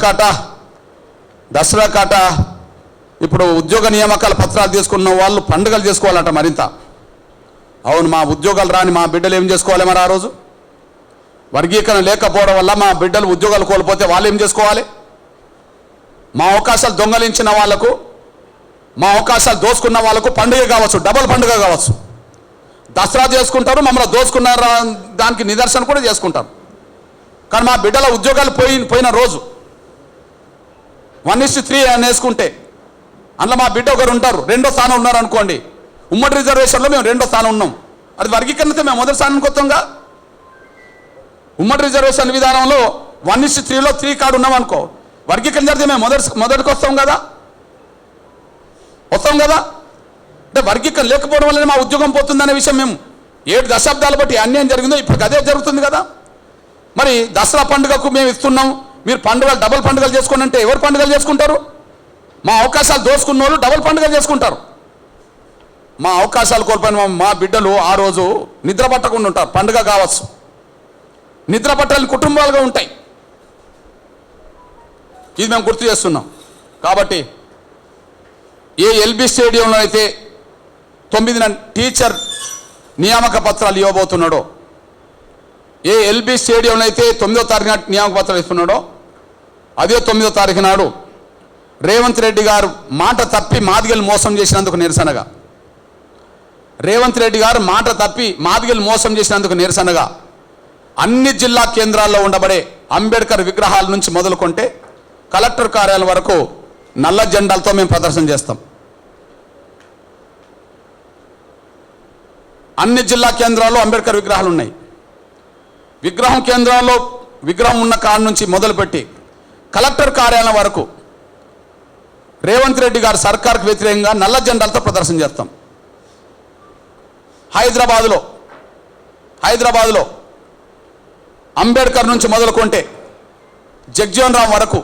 C: కాట ఇప్పుడు ఉద్యోగ నియామకాల పత్రాలు తీసుకున్న వాళ్ళు పండుగలు చేసుకోవాలంట మరింత. అవును, మా ఉద్యోగాలు రాని మా బిడ్డలు ఏం చేసుకోవాలి? మరి ఆ రోజు వర్గీకరణ లేకపోవడం వల్ల మా బిడ్డలు ఉద్యోగాలు కోల్పోతే వాళ్ళు ఏం చేసుకోవాలి? మా అవకాశాలు దొంగలించిన వాళ్లకు, మా అవకాశాలు దోసుకున్న వాళ్ళకు పండుగ కావచ్చు, డబుల్ పండుగ కావచ్చు. దసరా చేసుకుంటారు, మమ్మల్ని దోసుకున్న దానికి నిదర్శన కూడా చేసుకుంటారు. కానీ మా బిడ్డల ఉద్యోగాలు పోయిన రోజు 1:3 అని వేసుకుంటే అందులో మా బిడ్డ ఒకరు ఉంటారు, 2వ స్థానం ఉన్నారు అనుకోండి. ఉమ్మడి రిజర్వేషన్లో మేము 2వ స్థానం ఉన్నాం. అది వర్గీకరణతో మేము మొదటి స్థానానికి వస్తాంగా. ఉమ్మడి రిజర్వేషన్ విధానంలో 1:3లో 3 కార్డు ఉన్నాం అనుకో, వర్గీకరణ జరిగితే మేము మొదటికి వస్తాం కదా. అంటే వర్గీకరణ లేకపోవడం వల్లనే మా ఉద్యోగం పోతుందనే విషయం మేము 7 దశాబ్దాలు బట్టి అన్యాయం జరిగిందో ఇప్పుడు అదే జరుగుతుంది కదా. మరి దసరా పండుగకు మేము ఇస్తున్నాం, మీరు పండుగలు డబుల్ పండుగలు చేసుకోండి అంటే ఎవరు పండుగలు చేసుకుంటారు? మా అవకాశాలు దోసుకున్న వాళ్ళు డబుల్ పండుగలు చేసుకుంటారు. మా అవకాశాలు కోల్పోయిన మా బిడ్డలు ఆ రోజు నిద్ర పట్టకుండా ఉంటారు. పండుగ కావచ్చు, నిద్ర పట్టాలని కుటుంబాలుగా ఉంటాయి. ఇది మేము గుర్తు చేస్తున్నాం. కాబట్టి ఏ ఎల్బీ స్టేడియంలో అయితే 9న టీచర్ నియామక పత్రాలు ఇవ్వబోతున్నాడో, ఏ ఎల్బీ స్టేడియంలో అయితే 9వ తారీఖు నాడు నియామక పత్రాలు ఇస్తున్నాడో, అదే 9వ తారీఖు నాడు రేవంత్ రెడ్డి గారు మాట తప్పి మాదిగలు మోసం చేసినందుకు నిరసనగా, రేవంత్ రెడ్డి గారు మాట తప్పి మాదిగలు మోసం చేసినందుకు నిరసనగా అన్ని జిల్లా కేంద్రాల్లో ఉండబడే అంబేద్కర్ విగ్రహాల నుంచి మొదలుకొంటే కలెక్టర్ కార్యాలయం వరకు నల్ల జెండాలతో మేము ప్రదర్శన చేస్తాం. అన్ని జిల్లా కేంద్రాల్లో అంబేద్కర్ విగ్రహాలు ఉన్నాయి. విగ్రహం కేంద్రాల్లో విగ్రహం ఉన్న కాడ నుంచి మొదలుపెట్టి కలెక్టర్ కార్యాలయం వరకు రేవంత్ రెడ్డి గారు సర్కార్కు వ్యతిరేకంగా నల్ల జెండాలతో ప్రదర్శన చేస్తాం. హైదరాబాదులో అంబేద్కర్ నుంచి మొదలుకొంటే జగ్జీవన్ రామ్ వరకు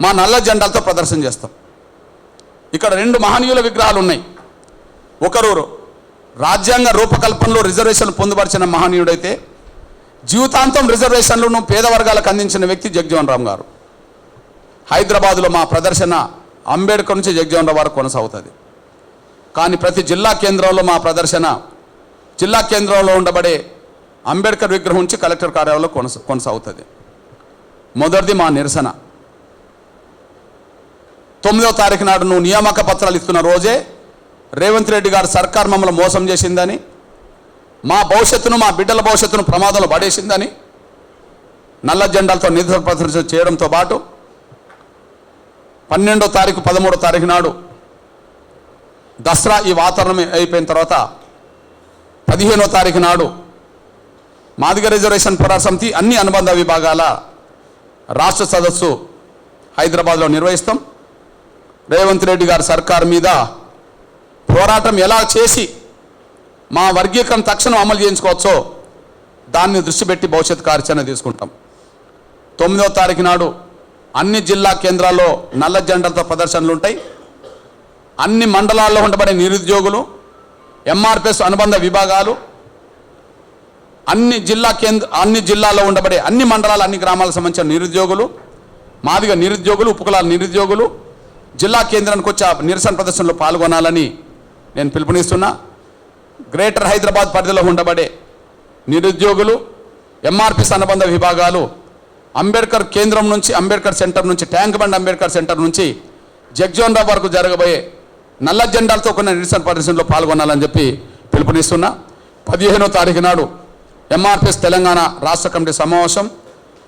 C: మా నల్ల జెండాలతో ప్రదర్శన చేస్తాం. ఇక్కడ 2 మహనీయుల విగ్రహాలు ఉన్నాయి. ఒకరు రాజ్యాంగ రూపకల్పనలో రిజర్వేషన్లు పొందుపరిచిన మహనీయుడైతే జీవితాంతం రిజర్వేషన్లను పేద వర్గాలకు అందించిన వ్యక్తి జగ్జీవన్ రామ్ గారు. హైదరాబాదులో మా ప్రదర్శన అంబేద్కర్ నుంచి జగ్జీవన్ రామ్ వరకు కొనసాగుతుంది. కానీ ప్రతి జిల్లా కేంద్రంలో మా ప్రదర్శన జిల్లా కేంద్రంలో ఉండబడే అంబేద్కర్ విగ్రహం నుంచి కలెక్టర్ కార్యాలయంలో కొనసాగుతుంది. మొదటిది మా నిరసన. 9వ తారీఖు నాడు నువ్వు నియామక పత్రాలు ఇస్తున్న రోజే రేవంత్ రెడ్డి గారు సర్కార్ మమ్మల్ని మోసం చేసిందని, మా భవిష్యత్తును మా బిడ్డల భవిష్యత్తును ప్రమాదంలో పడేసిందని నల్ల జెండాలతో నిరసన ప్రదర్శన చేయడంతో పాటు 12వ తారీఖు 13వ తారీఖు నాడు దసరా ఈ వాతావరణం అయిపోయిన తర్వాత 15వ తారీఖు నాడు మాదిగ రిజర్వేషన్ పోరాట సమితి అన్ని అనుబంధ విభాగాల రాష్ట్ర సదస్సు హైదరాబాద్లో నిర్వహిస్తాం. రేవంత్ రెడ్డి గారి సర్కారు మీద పోరాటం ఎలా చేసి మా వర్గీకరణ తక్షణం అమలు చేయించుకోవచ్చో దాన్ని దృష్టి పెట్టి భవిష్యత్ కార్యాచరణ తీసుకుంటాం. 9వ తారీఖు నాడు అన్ని జిల్లా కేంద్రాల్లో నల్ల జెండాలతో ప్రదర్శనలు ఉంటాయి. అన్ని మండలాల్లో ఉండబడే నిరుద్యోగులు, ఎంఆర్పిఎస్ అనుబంధ విభాగాలు, అన్ని జిల్లాల్లో ఉండబడే అన్ని మండలాలు అన్ని గ్రామాలకు సంబంధించిన నిరుద్యోగులు, మాదిగ నిరుద్యోగులు, ఉపకులాల నిరుద్యోగులు జిల్లా కేంద్రానికి వచ్చి నిరసన ప్రదర్శనలో పాల్గొనాలని నేను పిలుపునిస్తున్నా. గ్రేటర్ హైదరాబాద్ పరిధిలో ఉండబడే నిరుద్యోగులు, ఎంఆర్పిఎస్ అనుబంధ విభాగాలు అంబేద్కర్ కేంద్రం నుంచి, అంబేద్కర్ సెంటర్ నుంచి, ట్యాంక్ బండ్ అంబేద్కర్ సెంటర్ నుంచి జగ్జీవన్ రామ్ వరకు జరగబోయే నల్ల జెండాలతో కొన్ని నిరసన ప్రదర్శనలో పాల్గొనాలని చెప్పి పిలుపునిస్తున్నా. 15వ తారీఖు నాడు ఎంఆర్పిఎస్ తెలంగాణ రాష్ట్ర కమిటీ సమావేశం,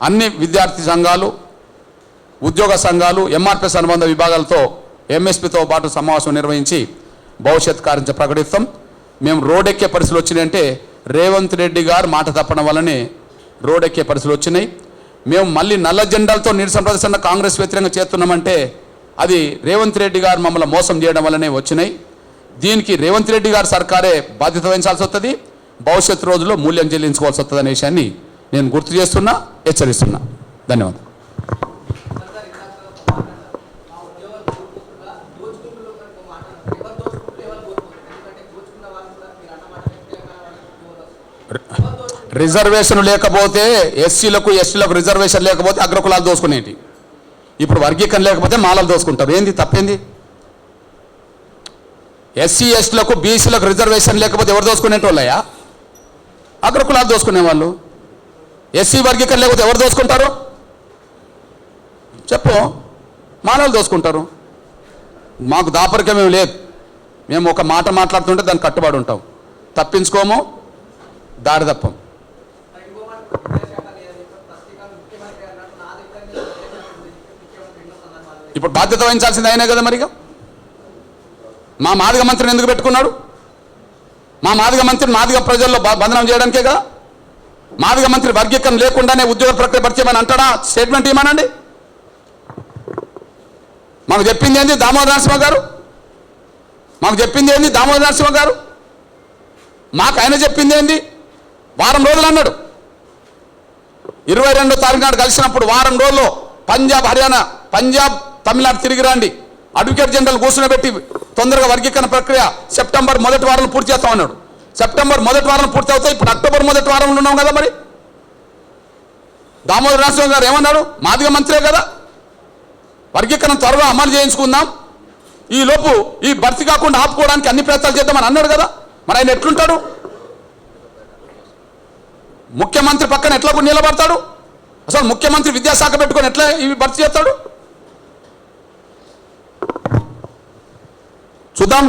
C: అన్ని విద్యార్థి సంఘాలు, ఉద్యోగ సంఘాలు, ఎంఆర్పిఎస్ అనుబంధ విభాగాలతో ఎంఎస్పీతో పాటు సమావేశం నిర్వహించి భవిష్యత్ కార్యాచరణ ప్రకటిస్తాం. మేము రోడ్డెక్కే పరిస్థితులు వచ్చినాయంటే రేవంత్ రెడ్డి గారు మాట తప్పడం వల్లనే రోడ్డెక్కే పరిస్థితులు వచ్చినాయి. మేము మళ్ళీ నల్ల జెండాలతో నిరసన ప్రదర్శన కాంగ్రెస్ వ్యతిరేకంగా చేస్తున్నామంటే అది రేవంత్ రెడ్డి గారు మమ్మల్ని మోసం చేయడం వల్లనే వచ్చినాయి. దీనికి రేవంత్ రెడ్డి గారు సర్కారే బాధ్యత వహించాల్సి వస్తుంది, భవిష్యత్తు రోజుల్లో మూల్యం చెల్లించుకోవాల్సి వస్తుంది అనే విషయాన్ని నేను గుర్తు చేస్తున్నా, హెచ్చరిస్తున్నా. ధన్యవాదాలు. రిజర్వేషన్ లేకపోతే ఎస్సీలకు ఎస్టీలకు రిజర్వేషన్ లేకపోతే అగ్రకులాలు దోసుకునేటి. ఇప్పుడు వర్గీకరణ లేకపోతే మాలలు దోసుకుంటారు. ఏంది తప్పేంది? ఎస్సీ ఎస్టీలకు బీసీలకు రిజర్వేషన్ లేకపోతే ఎవరు దోసుకునేటోళ్ళయా? అగ్రకులాలు దోసుకునేవాళ్ళు. ఎస్సీ వర్గీకరణ లేకపోతే ఎవరు దోసుకుంటారు చెప్పు? మాలలు దోసుకుంటారు. మాకు దాపరికం ఏమి లేదు. మేము ఒక మాట మాట్లాడుతుంటే దానికి కట్టుబడి ఉంటాం, తప్పించుకోము, దారి తప్పం. ఇప్పుడు బాధ్యత వహించాల్సింది అయినా కదా. మరిగా మా మాదిగ మంత్రిని ఎందుకు పెట్టుకున్నాడు? మా మాదిగ మంత్రిని మాదిగ ప్రజల్లో బంధనం చేయడానికే కదా. మాదిగ మంత్రి వర్గీకరణ లేకుండానే ఉద్యోగ ప్రక్రియ పరిచయం అంటాడా? స్టేట్మెంట్ ఇవ్వమనండి. మాకు చెప్పింది ఏంది దామోదర నరసింహ గారు? మాకు చెప్పింది ఏంది దామోదర నరసింహ గారు? మాకు ఆయన చెప్పింది ఏంది? వారం రోజులు అన్నాడు. 22వ తారీఖు నాడు కలిసినప్పుడు వారం రోజుల్లో పంజాబ్, హర్యానా, పంజాబ్, తమిళనాడు తిరిగి రండి, అడ్వకేట్ జనరల్ కూర్చునబెట్టి తొందరగా వర్గీకరణ ప్రక్రియ సెప్టెంబర్ మొదటి వారంలో పూర్తి చేస్తామన్నాడు. సెప్టెంబర్ మొదటి వారంలో పూర్తి అవుతాయి. ఇప్పుడు అక్టోబర్ మొదటి వారంలో ఉన్నాం కదా. మరి దామోదర రాజస్వామి గారు ఏమన్నాడు? మాదిగ మంత్రే కదా, వర్గీకరణ త్వరగా అమలు చేయించుకుందాం, ఈ లోపు ఈ భర్తీ కాకుండా ఆపుకోవడానికి అన్ని ప్రయత్నాలు చేద్దామని అన్నాడు కదా. మరి ఆయన ఎట్లుంటాడు? ముఖ్యమంత్రి పక్కన ఎట్లా నిలబడతాడు? అసలు ముఖ్యమంత్రి విద్యాశాఖ పెట్టుకొని ఎట్లా ఇవి భర్తీ చేస్తాడు? చూద్దాం.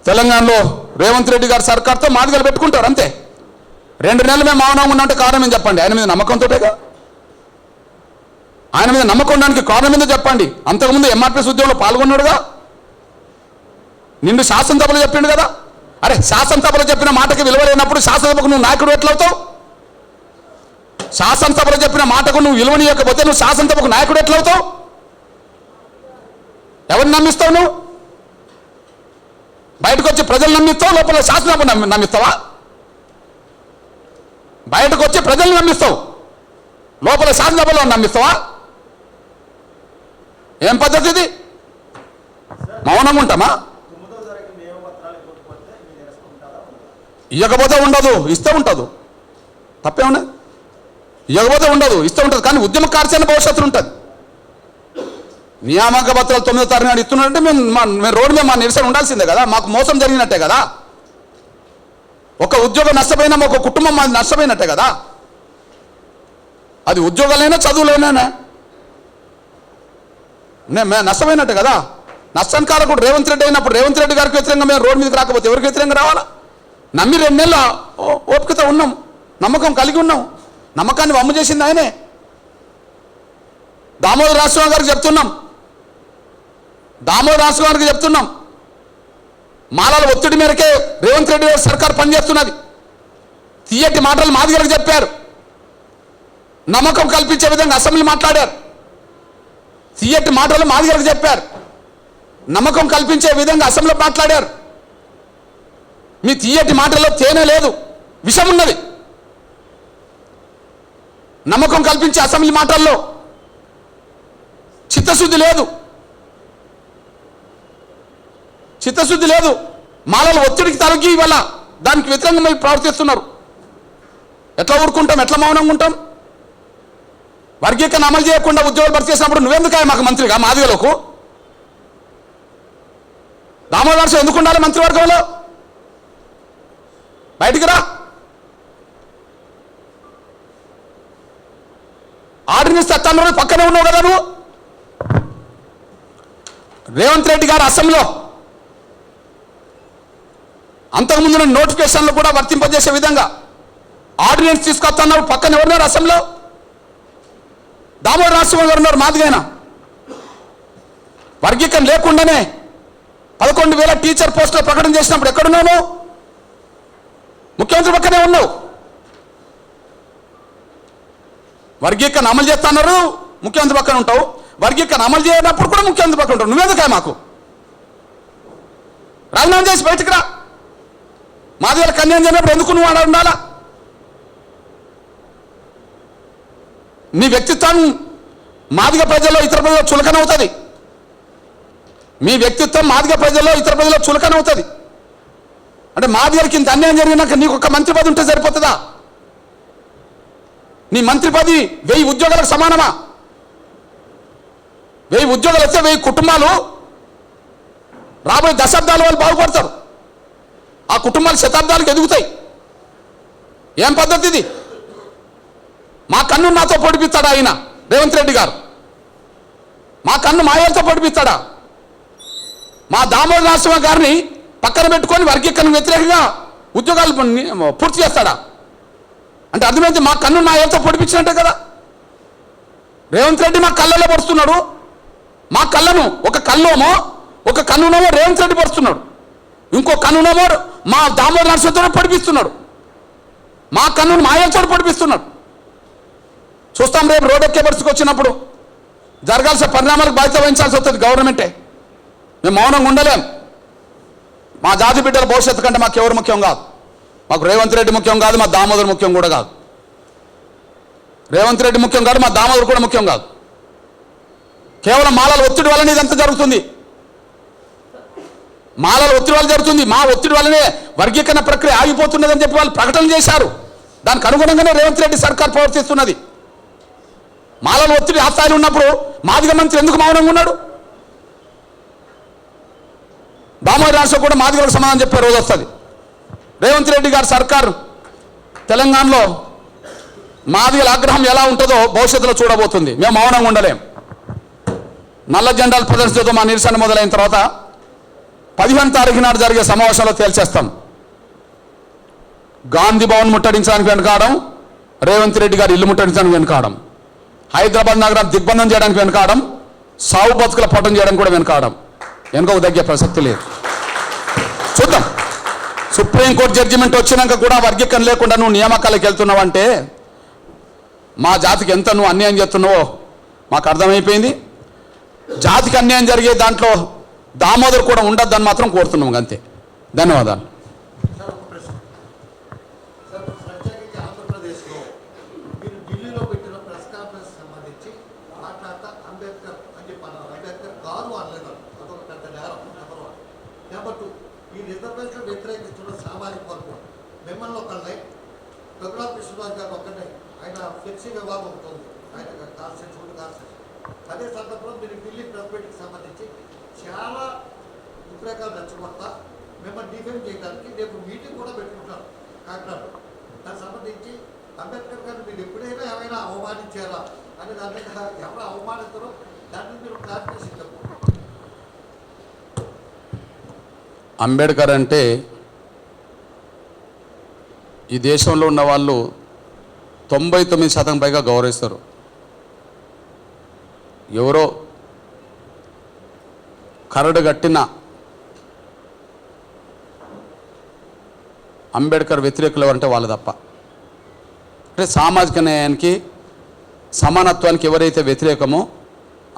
C: తెలంగాణలో రేవంత్ రెడ్డి గారు సర్కార్తో మాదిగలు పెట్టుకుంటారు అంతే. 2 నెలలు మేము మౌనంగా ఉన్నంటే కారణం ఏం చెప్పండి? ఆయన మీద నమ్మకంతోటేగా. ఆయన మీద నమ్మకం ఉండడానికి కారణం ఏందో చెప్పండి. అంతకుముందు ఎంఆర్పీఎస్ ఉద్యమంలో పాల్గొన్నాడుగా, నిన్ను శాసనసభలో చెప్పిండు కదా. అరే శాసనసభలో చెప్పిన మాటకి విలువ లేనప్పుడు శాసనసభకు నువ్వు నాయకుడు ఎట్లవుతావు? శాసనసభలో చెప్పిన మాటకు నువ్వు విలువనియకపోతే నువ్వు శాసనసభకు నాయకుడు ఎట్లవుతావు? ఎవరిని నమ్మిస్తావు నువ్వు? బయటకు వచ్చి ప్రజలు నమ్మిస్తావు, లోపల శాసనసభ నమ్మిస్తావా? బయటకు వచ్చి ప్రజల్ని నమ్మిస్తావు, లోపల శాసనసభలో నమ్మిస్తావా? ఏం పద్ధతి ఇది? మౌనంగా ఉంటామా? ఇవ్వకపోతే ఉండదు, ఇస్తే ఉంటుంది. తప్పేమన్నా? ఇవ్వకపోతే ఉండదు, ఇస్తే ఉంటుంది. కానీ ఉద్యమ కార్యాచరణ భవిష్యత్తు ఉంటుంది. నియామక పత్రాలు 9వ తారీఖు నాడు ఇస్తున్నారంటే మేము రోడ్డు మీద మా నిరసన ఉండాల్సిందే కదా. మాకు మోసం జరిగినట్టే కదా. ఒక ఉద్యోగం నష్టపోయినా ఒక కుటుంబం మాది నష్టపోయినట్టే కదా. అది ఉద్యోగాలైనా చదువులైనా నష్టమైనట్టే కదా. నష్టానికి కారకుడు రేవంత్ రెడ్డి అయినప్పుడు రేవంత్ రెడ్డి గారికి వ్యతిరేకంగా మేము రోడ్డు మీదకి రాకపోతే ఎవరికి వ్యతిరేకంగా రావాలా? నమ్మి 2 నెలల ఓపికతో ఉన్నాం, నమ్మకం కలిగి ఉన్నాం. నమ్మకాన్ని వమ్ము చేసింది ఆయనే. దామోదర రాజస్వామి గారికి చెప్తున్నాం, మాలాల ఒత్తిడి మేరకే రేవంత్ రెడ్డి గారి సర్కార్ పనిచేస్తున్నది. తీయటి మాటలు మాదిగలకు చెప్పారు, నమ్మకం కల్పించే విధంగా అసెంబ్లీ మాట్లాడారు. తీయటి మాటలు మాదిగలకు చెప్పారు, నమ్మకం కల్పించే విధంగా అసెంబ్లీలో మాట్లాడారు. మీ తీయటి మాటల్లో తేనె లేదు, విషం ఉన్నది. నమ్మకం కల్పించే అసెంబ్లీ మాటల్లో చిత్తశుద్ధి లేదు. మాలల ఒత్తిడికి తలగి ఇవాళ దానికి వ్యతిరేకంగా మీరు ప్రవర్తిస్తున్నారు. ఎట్లా ఊరుకుంటాం? ఎట్లా మౌనంగా ఉంటాం? వర్గీకరణ అమలు చేయకుండా ఉద్యోగాలు భర్తీ చేసినప్పుడు నువ్వెందుకు మాకు మంత్రిగా మాదిగలకు? దామోదర్ ఎందుకు ఉండాలి మంత్రివర్గంలో? బయటికి రా. ఆర్డినెన్స్ తెస్తాను పక్కనే ఉన్నావు కదా నువ్వు. రేవంత్ రెడ్డి గారు అసెంబ్లీలో అంతకుముందు నోటిఫికేషన్లు కూడా వర్తింపజేసే విధంగా ఆర్డినెన్స్ తీసుకొస్తున్నారు. పక్కన ఎవరున్నారు అసెంబ్లీలో? దామోదర రాజస్వామి గారు ఉన్నారు, మాదిగైనా. వర్గీకరణ లేకుండానే 11,000 టీచర్ పోస్టులు ప్రకటన చేసినప్పుడు ఎక్కడున్నావు? ముఖ్యమంత్రి పక్కనే ఉన్నావు. వర్గీకరణ అమలు చేస్తున్నారు, ముఖ్యమంత్రి పక్కన ఉంటావు. వర్గీకరణ అమలు చేయనప్పుడు కూడా ముఖ్యమంత్రి పక్కన ఉంటావు. నువ్వెందుకే మాకు? రాజీనామా చేసి బయటకు రా. మాదిగలకు అన్యాయం చేయనప్పుడు ఎందుకు నువ్వు ఆడ ఉండాలా? నీ వ్యక్తిత్వం మాదిగ ప్రజల్లో ఇతర ప్రజల్లో చులకనవుతుంది. మీ వ్యక్తిత్వం మాదిగ ప్రజల్లో ఇతర ప్రజల్లో చులకనవుతుంది. అంటే మాదిగలకి ఇంత అన్యాయం జరిగినాక నీకు ఒక మంత్రి పదవి ఉంటే సరిపోతుందా? నీ మంత్రి పదవి 1000 ఉద్యోగాలకు సమానమా? 1000 ఉద్యోగాలు వస్తే 1000 కుటుంబాలు రాబోయే దశాబ్దాల వాళ్ళు బాగుపడతారు. ఆ కుటుంబాలు శతాబ్దాలకు ఎదుగుతాయి. ఏం పద్ధతి ఇది? మా కన్ను నాతో పొడిపిస్తాడా ఆయన రేవంత్ రెడ్డి గారు? మా కన్ను మాయలతో పొడిపిస్తాడా? మా దామోదర రాజస్వామి గారిని పక్కన పెట్టుకొని వర్గీకరణ వ్యతిరేకంగా ఉద్యోగాలు పూర్తి చేస్తాడా? అంటే అర్థమైంది, మా కన్ను మాయలతో పొడిపించినట్టే కదా. రేవంత్ రెడ్డి మా కళ్ళలో పడుతున్నాడు. మా కళ్ళను ఒక కన్నునేమో రేవంత్ రెడ్డి పడుతున్నాడు, ఇంకో కన్నునేమో మా దామోదర రాజస్వామి పొడిపిస్తున్నాడు. మా కన్నును మాయలతో పొడిపిస్తున్నాడు. చూస్తాం రేపు రోడ్ ఎక్కే పరిస్థితికి వచ్చినప్పుడు జరగాల్సిన పరిణామాలకు బాధ్యత వహించాల్సి వస్తుంది గవర్నమెంటే. మేము మౌనంగా ఉండలేం. మా జాతి బిడ్డల భవిష్యత్తు కంటే మాకు ఎవరు ముఖ్యం కాదు. మాకు రేవంత్ రెడ్డి ముఖ్యం కాదు, మా దామోదర్ ముఖ్యం కూడా కాదు. రేవంత్ రెడ్డి ముఖ్యం కాదు, మా దామోదర్ కూడా ముఖ్యం కాదు. కేవలం మాలల ఒత్తిడి వల్లనే ఇదంతా జరుగుతుంది. మాలల ఒత్తిడి వల్ల జరుగుతుంది. మా ఒత్తిడి వల్లనే వర్గీకరణ ప్రక్రియ ఆగిపోతున్నదని చెప్పి వాళ్ళు ప్రకటన చేశారు. దానికి అనుగుణంగానే రేవంత్ రెడ్డి సర్కార్ ప్రవర్తిస్తున్నది. మాలల ఒత్తిడి ఆ స్థాయిలో ఉన్నప్పుడు మాదిగ మంత్రి ఎందుకు మౌనంగా ఉన్నాడు? దామోదర్ రాష్ట్ర కూడా మాదిగలకు సమాధానం చెప్పే రోజు వస్తుంది. రేవంత్ రెడ్డి గారి సర్కారు తెలంగాణలో మాదిగల ఆగ్రహం ఎలా ఉంటుందో భవిష్యత్తులో చూడబోతుంది. మేము మౌనంగా ఉండలేం. నల్ల జెండాల ప్రదర్శనతో మా నిరసన మొదలైన తర్వాత 15 తారీఖు నాడు జరిగే సమావేశంలో తేల్చేస్తాం. గాంధీ భవన్ ముట్టడించడానికి వెనుకాడడం, రేవంత్ రెడ్డి గారి ఇల్లు ముట్టడించడానికి వెనుకాడడం, హైదరాబాద్ నగరం దిగ్బంధం చేయడానికి వెనుకాడడం, సావు బతుకుల పట్టం చేయడానికి కూడా వెనుకాడడం. వెనుకకు తగ్గే ప్రసక్తి లేదు. చూద్దాం. సుప్రీంకోర్టు జడ్జిమెంట్ వచ్చినాక కూడా వర్గీకరణ లేకుండా నువ్వు నియామకాలకు వెళ్తున్నావంటే మా జాతికి ఎంత నువ్వు అన్యాయం చేస్తున్నావో మాకు అర్థమైపోయింది. జాతికి అన్యాయం జరిగే దాంట్లో దామోదర్ కూడా ఉండద్దని మాత్రం కోరుతున్నాం. అంతే. ధన్యవాదాలు.
B: ప్రత్యేకించి ఆంధ్రప్రదేశ్లో మీరు ఢిల్లీలో పెట్టిన ప్రెస్ కాన్ఫరెన్స్ సంబంధించి మాట్లాడతా అంబేద్కర్ అని చెప్పాను. అంబేద్కర్ గారు అనలేదు. అదొక పెద్ద నేరం. నెంబర్ 1. నెంబర్ 2, ఈ రిజర్వేషన్ వ్యతిరేకిస్తున్న సామాజిక వర్గం మిమ్మల్ని ఒకళ్ళే, రఘురామ కృష్ణరాజు గారు ఒక్కనే. ఆయన ఫ్లెక్సీ విభాగం ఉంటుంది. ఆయన కాన్స్టిట్యూషన్. అదే సందర్భంలో మీరు ఢిల్లీ ప్రెస్ మీట్కి సంబంధించి చాలా ఉద్రేకాలు రెచ్చగొడతా మిమ్మల్ని డిఫెండ్ చేయడానికి రేపు మీటింగ్ కూడా పెట్టుకుంటారు కాకినాడలో. దానికి సంబంధించి అంబేద్కర్ గారిని మీరు ఎప్పుడైనా ఏమైనా అవమానించారా అని దాని మీద ఎవరు అవమానిస్తారో దాన్ని మీరు క్లారిఫికేషన్ చెప్పండి.
C: అంబేద్కర్ అంటే ఈ దేశంలో ఉన్న వాళ్ళు 99% పైగా గౌరవిస్తారు. ఎవరో కరడు కట్టిన అంబేద్కర్ వ్యతిరేకులు అంటే వాళ్ళు తప్ప. అంటే సామాజిక న్యాయానికి సమానత్వానికి ఎవరైతే వ్యతిరేకమో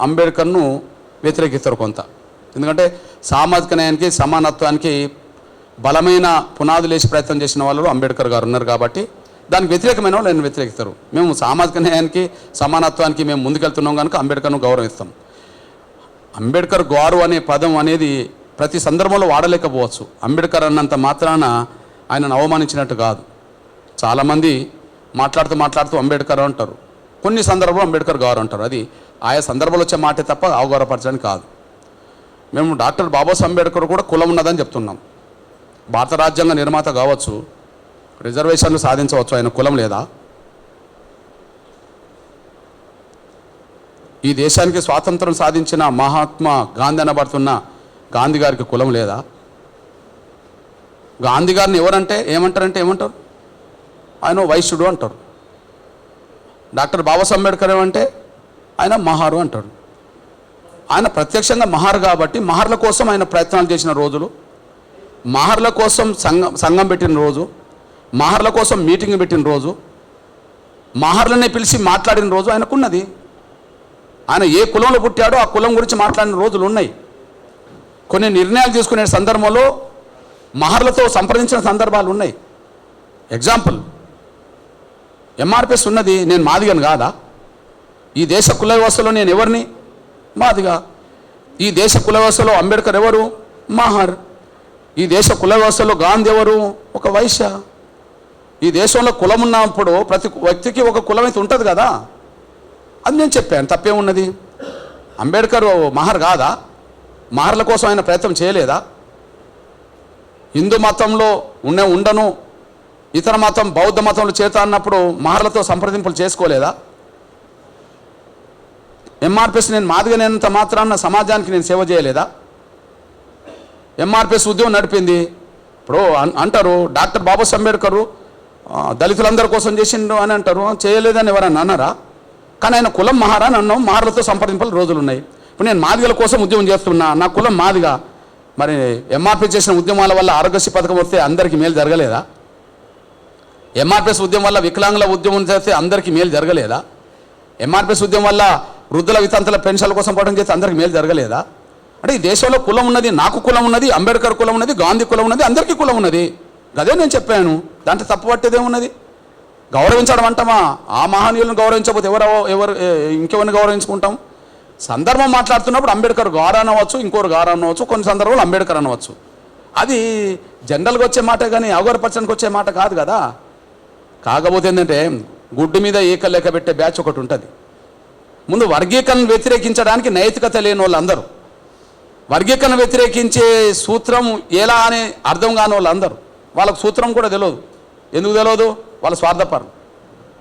C: అంబేద్కర్ను వ్యతిరేకిస్తారు కొంత. ఎందుకంటే సామాజిక న్యాయానికి సమానత్వానికి బలమైన పునాదులు వేసి ప్రయత్నం చేసిన వాళ్ళు అంబేద్కర్ గారు ఉన్నారు కాబట్టి దానికి వ్యతిరేకమైన వాళ్ళు ఆయన వ్యతిరేకిస్తారు. మేము సామాజిక న్యాయానికి సమానత్వానికి మేము ముందుకెళ్తున్నాం కనుక అంబేద్కర్ను గౌరవిస్తాం. అంబేద్కర్ గారు అనే పదం అనేది ప్రతి సందర్భంలో వాడలేకపోవచ్చు. అంబేద్కర్ అన్నంత మాత్రాన ఆయనను అవమానించినట్టు కాదు. చాలామంది మాట్లాడుతూ అంబేద్కర్ అంటారు. కొన్ని సందర్భంలో అంబేద్కర్ గారు అంటారు. అది ఆయా సందర్భంలో వచ్చే మాటే తప్ప అవగౌరవపరచడానికి కాదు. మేము డాక్టర్ బాబాసాహెబ్ అంబేద్కర్ కూడా కులం ఉన్నదని చెప్తున్నాం. భారత రాజ్యాంగ నిర్మాత కావచ్చు, రిజర్వేషన్లు సాధించవచ్చు, ఆయన కులం లేదా? ఈ దేశానికి స్వాతంత్రం సాధించిన మహాత్మా గాంధీ అనబడుతున్న గాంధీ గారికి కులం లేదా? గాంధీ గారిని ఏమంటారు? ఆయన వైశ్యుడు అంటారు. డాక్టర్ బాబాసాహెబ్ అంబేద్కర్ ఏమంటే ఆయన మహారు అంటారు. ఆయన ప్రత్యక్షంగా మహారు కాబట్టి మహర్ల కోసం ఆయన ప్రయత్నాలు చేసిన రోజులు, మహర్ల కోసం సంఘం పెట్టిన రోజు, మహర్ల కోసం మీటింగ్ పెట్టిన రోజు, మహర్లనే పిలిచి మాట్లాడిన రోజు ఆయనకున్నది. ఆయన ఏ కులంలో పుట్టాడో ఆ కులం గురించి మాట్లాడిన రోజులు ఉన్నాయి. కొన్ని నిర్ణయాలు తీసుకునే సందర్భంలో మహర్లతో సంప్రదించిన సందర్భాలు ఉన్నాయి. ఎగ్జాంపుల్, ఎంఆర్పిఎస్ ఉన్నది, నేను మాదిగను కాదా? ఈ దేశ కుల వ్యవస్థలో నేను ఎవరిని? మాదిగా. ఈ దేశ కుల వ్యవస్థలో అంబేద్కర్ ఎవరు? మహర్. ఈ దేశ కుల వ్యవస్థలో గాంధీ ఎవరు? ఒక వైశ్య. ఈ దేశంలో కులం ఉన్నప్పుడు ప్రతి వ్యక్తికి ఒక కులం అయితే ఉంటుంది కదా. అది నేను చెప్పాను, తప్పేమున్నది? అంబేద్కర్ మహర్ కాదా? మహర్ల కోసం ఆయన ప్రయత్నం చేయలేదా? హిందూ మతంలో ఉండను, ఇతర మతం బౌద్ధ మతంలో చేత అన్నప్పుడు మహర్లతో సంప్రదింపులు చేసుకోలేదా? ఎంఆర్పిఎస్ నేను మాదిగనేంత మాత్రాన సమాజానికి నేను సేవ చేయలేదా? ఎంఆర్పిఎస్ ఉద్యమం నడిపింది. ఇప్పుడు అంటారు డాక్టర్ బాబాసాహెబ్ అంబేద్కర్ దళితులందరి కోసం చేసిండు అని అంటారు. చేయలేదని ఎవరన్నా అన్నారా? కానీ ఆయన కులం మహారా నన్ను మహర్లతో సంప్రదింపుల రోజులు ఉన్నాయి. ఇప్పుడు నేను మాదిగల కోసం ఉద్యమం చేస్తున్నా, నా కులం మాదిగా. మరి ఎంఆర్పిఎస్ చేసిన ఉద్యమాల వల్ల ఆరోగ్యశ్రీ పథకం వస్తే అందరికీ మేలు జరగలేదా? ఎంఆర్పిఎస్ ఉద్యమం వల్ల వికలాంగుల ఉద్యమం చేస్తే అందరికీ మేలు జరగలేదా? ఎంఆర్పిఎస్ ఉద్యమం వల్ల వృద్ధుల వితంతుల పెన్షన్ల కోసం పోవడం చేస్తే అందరికీ మేలు జరగలేదా? అంటే ఈ దేశంలో కులం ఉన్నది, నాకు కులం ఉన్నది, అంబేద్కర్ కులం ఉన్నది, గాంధీ కులం ఉన్నది, అందరికీ కులం ఉన్నది. అదే నేను చెప్పాను. దాంట్లో తప్పు పట్టేదేమున్నది? గౌరవించడం అంటామా? ఆ మహనీయులను గౌరవించకపోతే ఎవరు ఇంకెవరిని గౌరవించుకుంటాం? సందర్భం మాట్లాడుతున్నప్పుడు అంబేద్కర్ గారు అనవచ్చు, ఇంకోరు గారు అనవచ్చు, కొన్ని సందర్భాలు అంబేద్కర్ అనవచ్చు. అది జనరల్గా వచ్చే మాట కానీ అవగాహపరచడానికి వచ్చే మాట కాదు కదా. కాకపోతే ఏంటంటే గుడ్డు మీద ఈకలు లెక్క పెట్టే బ్యాచ్ ఒకటి ఉంటుంది. ముందు వర్గీకరణను వ్యతిరేకించడానికి నైతికత లేని వాళ్ళందరూ, వర్గీకరణ వ్యతిరేకించే సూత్రం ఎలా అని అర్థం కాని వాళ్ళందరూ, వాళ్ళకు సూత్రం కూడా తెలియదు. ఎందుకు తెలియదు? వాళ్ళ స్వార్థపరం.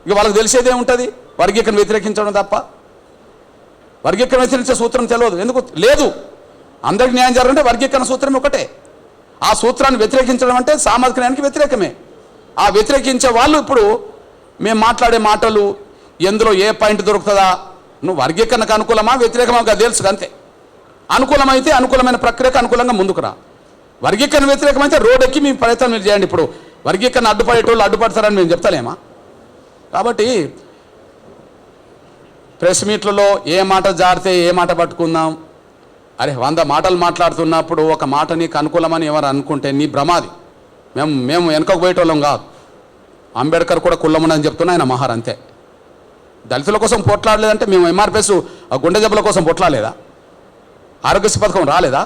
C: ఇక వాళ్ళకి తెలిసేదే ఉంటుంది వర్గీకరణ వ్యతిరేకించడం తప్ప. వర్గీకరణ వ్యతిరేకించే సూత్రం తెలియదు. ఎందుకు లేదు? అందరికి న్యాయం జరగాలంటే వర్గీకరణ సూత్రం ఒకటే. ఆ సూత్రాన్ని వ్యతిరేకించడం అంటే సామాజిక న్యాయానికి వ్యతిరేకమే. ఆ వ్యతిరేకించే వాళ్ళు ఇప్పుడు మేము మాట్లాడే మాటలు ఎందులో ఏ పాయింట్ దొరుకుతుందా, నువ్వు వర్గీకరణకు అనుకూలమా వ్యతిరేకమా తెలుసు అంతే. అనుకూలమైతే అనుకూలమైన ప్రక్రియకు అనుకూలంగా ముందుకు రా. వర్గీకరణ వ్యతిరేకమైతే రోడ్ ఎక్కి మీ ప్రయత్నం మీరు చేయండి. ఇప్పుడు వర్గీకరణ అడ్డుపడేటోళ్ళు అడ్డుపడతారని మేము చెప్తలేమా? కాబట్టి ప్రెస్ మీట్లలో ఏ మాట జారితే ఏ మాట పట్టుకుందాం. అరే 100 మాటలు మాట్లాడుతున్నప్పుడు ఒక మాట నీకు అనుకూలమని ఎవరు అనుకుంటే నీ భ్రమాది. మేము వెనుకకు పోయేటోళ్ళం కాదు. అంబేద్కర్ కూడా కుల్లమని చెప్తున్నా, ఆయన మహార్ అంతే. దళితుల కోసం పొట్లాడలేదంటే మేము ఎంఆర్పిఎస్ గుండె జబ్బుల కోసం పొట్లాలేదా? ఆరోగ్యశ్రీ పథకం రాలేదా?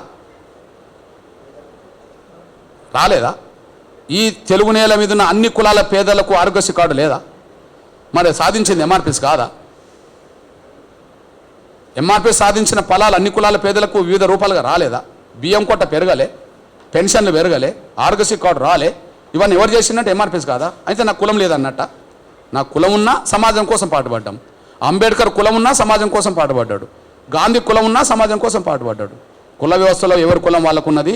C: ఈ తెలుగు నేల మీద ఉన్న అన్ని కులాల పేదలకు ఆరోగ్యశ్రీ కార్డు లేదా? మరి సాధించింది ఎంఆర్పిఎస్ కాదా? ఎంఆర్పిఎస్ సాధించిన ఫలాలు అన్ని కులాల పేదలకు వివిధ రూపాలుగా రాలేదా? బియ్యం కొట్ట పెరగలే, పెన్షన్లు పెరగలే, ఆరోగ్యశ్రీ కార్డు రాలే. ఇవన్నీ ఎవరు చేసిందంటే ఎంఆర్పిఎస్ కాదా? అయితే నాకు కులం లేదన్నట్ట. నాకు కులం ఉన్నా సమాజం కోసం పాటుపడ్డాం. అంబేద్కర్ కులం ఉన్నా సమాజం కోసం పాటుపడ్డాడు. గాంధీ కులం ఉన్నా సమాజం కోసం పాటుపడ్డాడు. కుల వ్యవస్థలో ఎవరి కులం వాళ్ళకు ఉన్నది.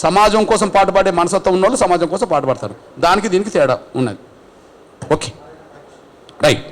C: సమాజం కోసం పాటుపడే మనస్తత్వం ఉన్న వాళ్ళు సమాజం కోసం పాటుపడతారు. దానికి దీనికి తేడా ఉన్నది. Okay, right.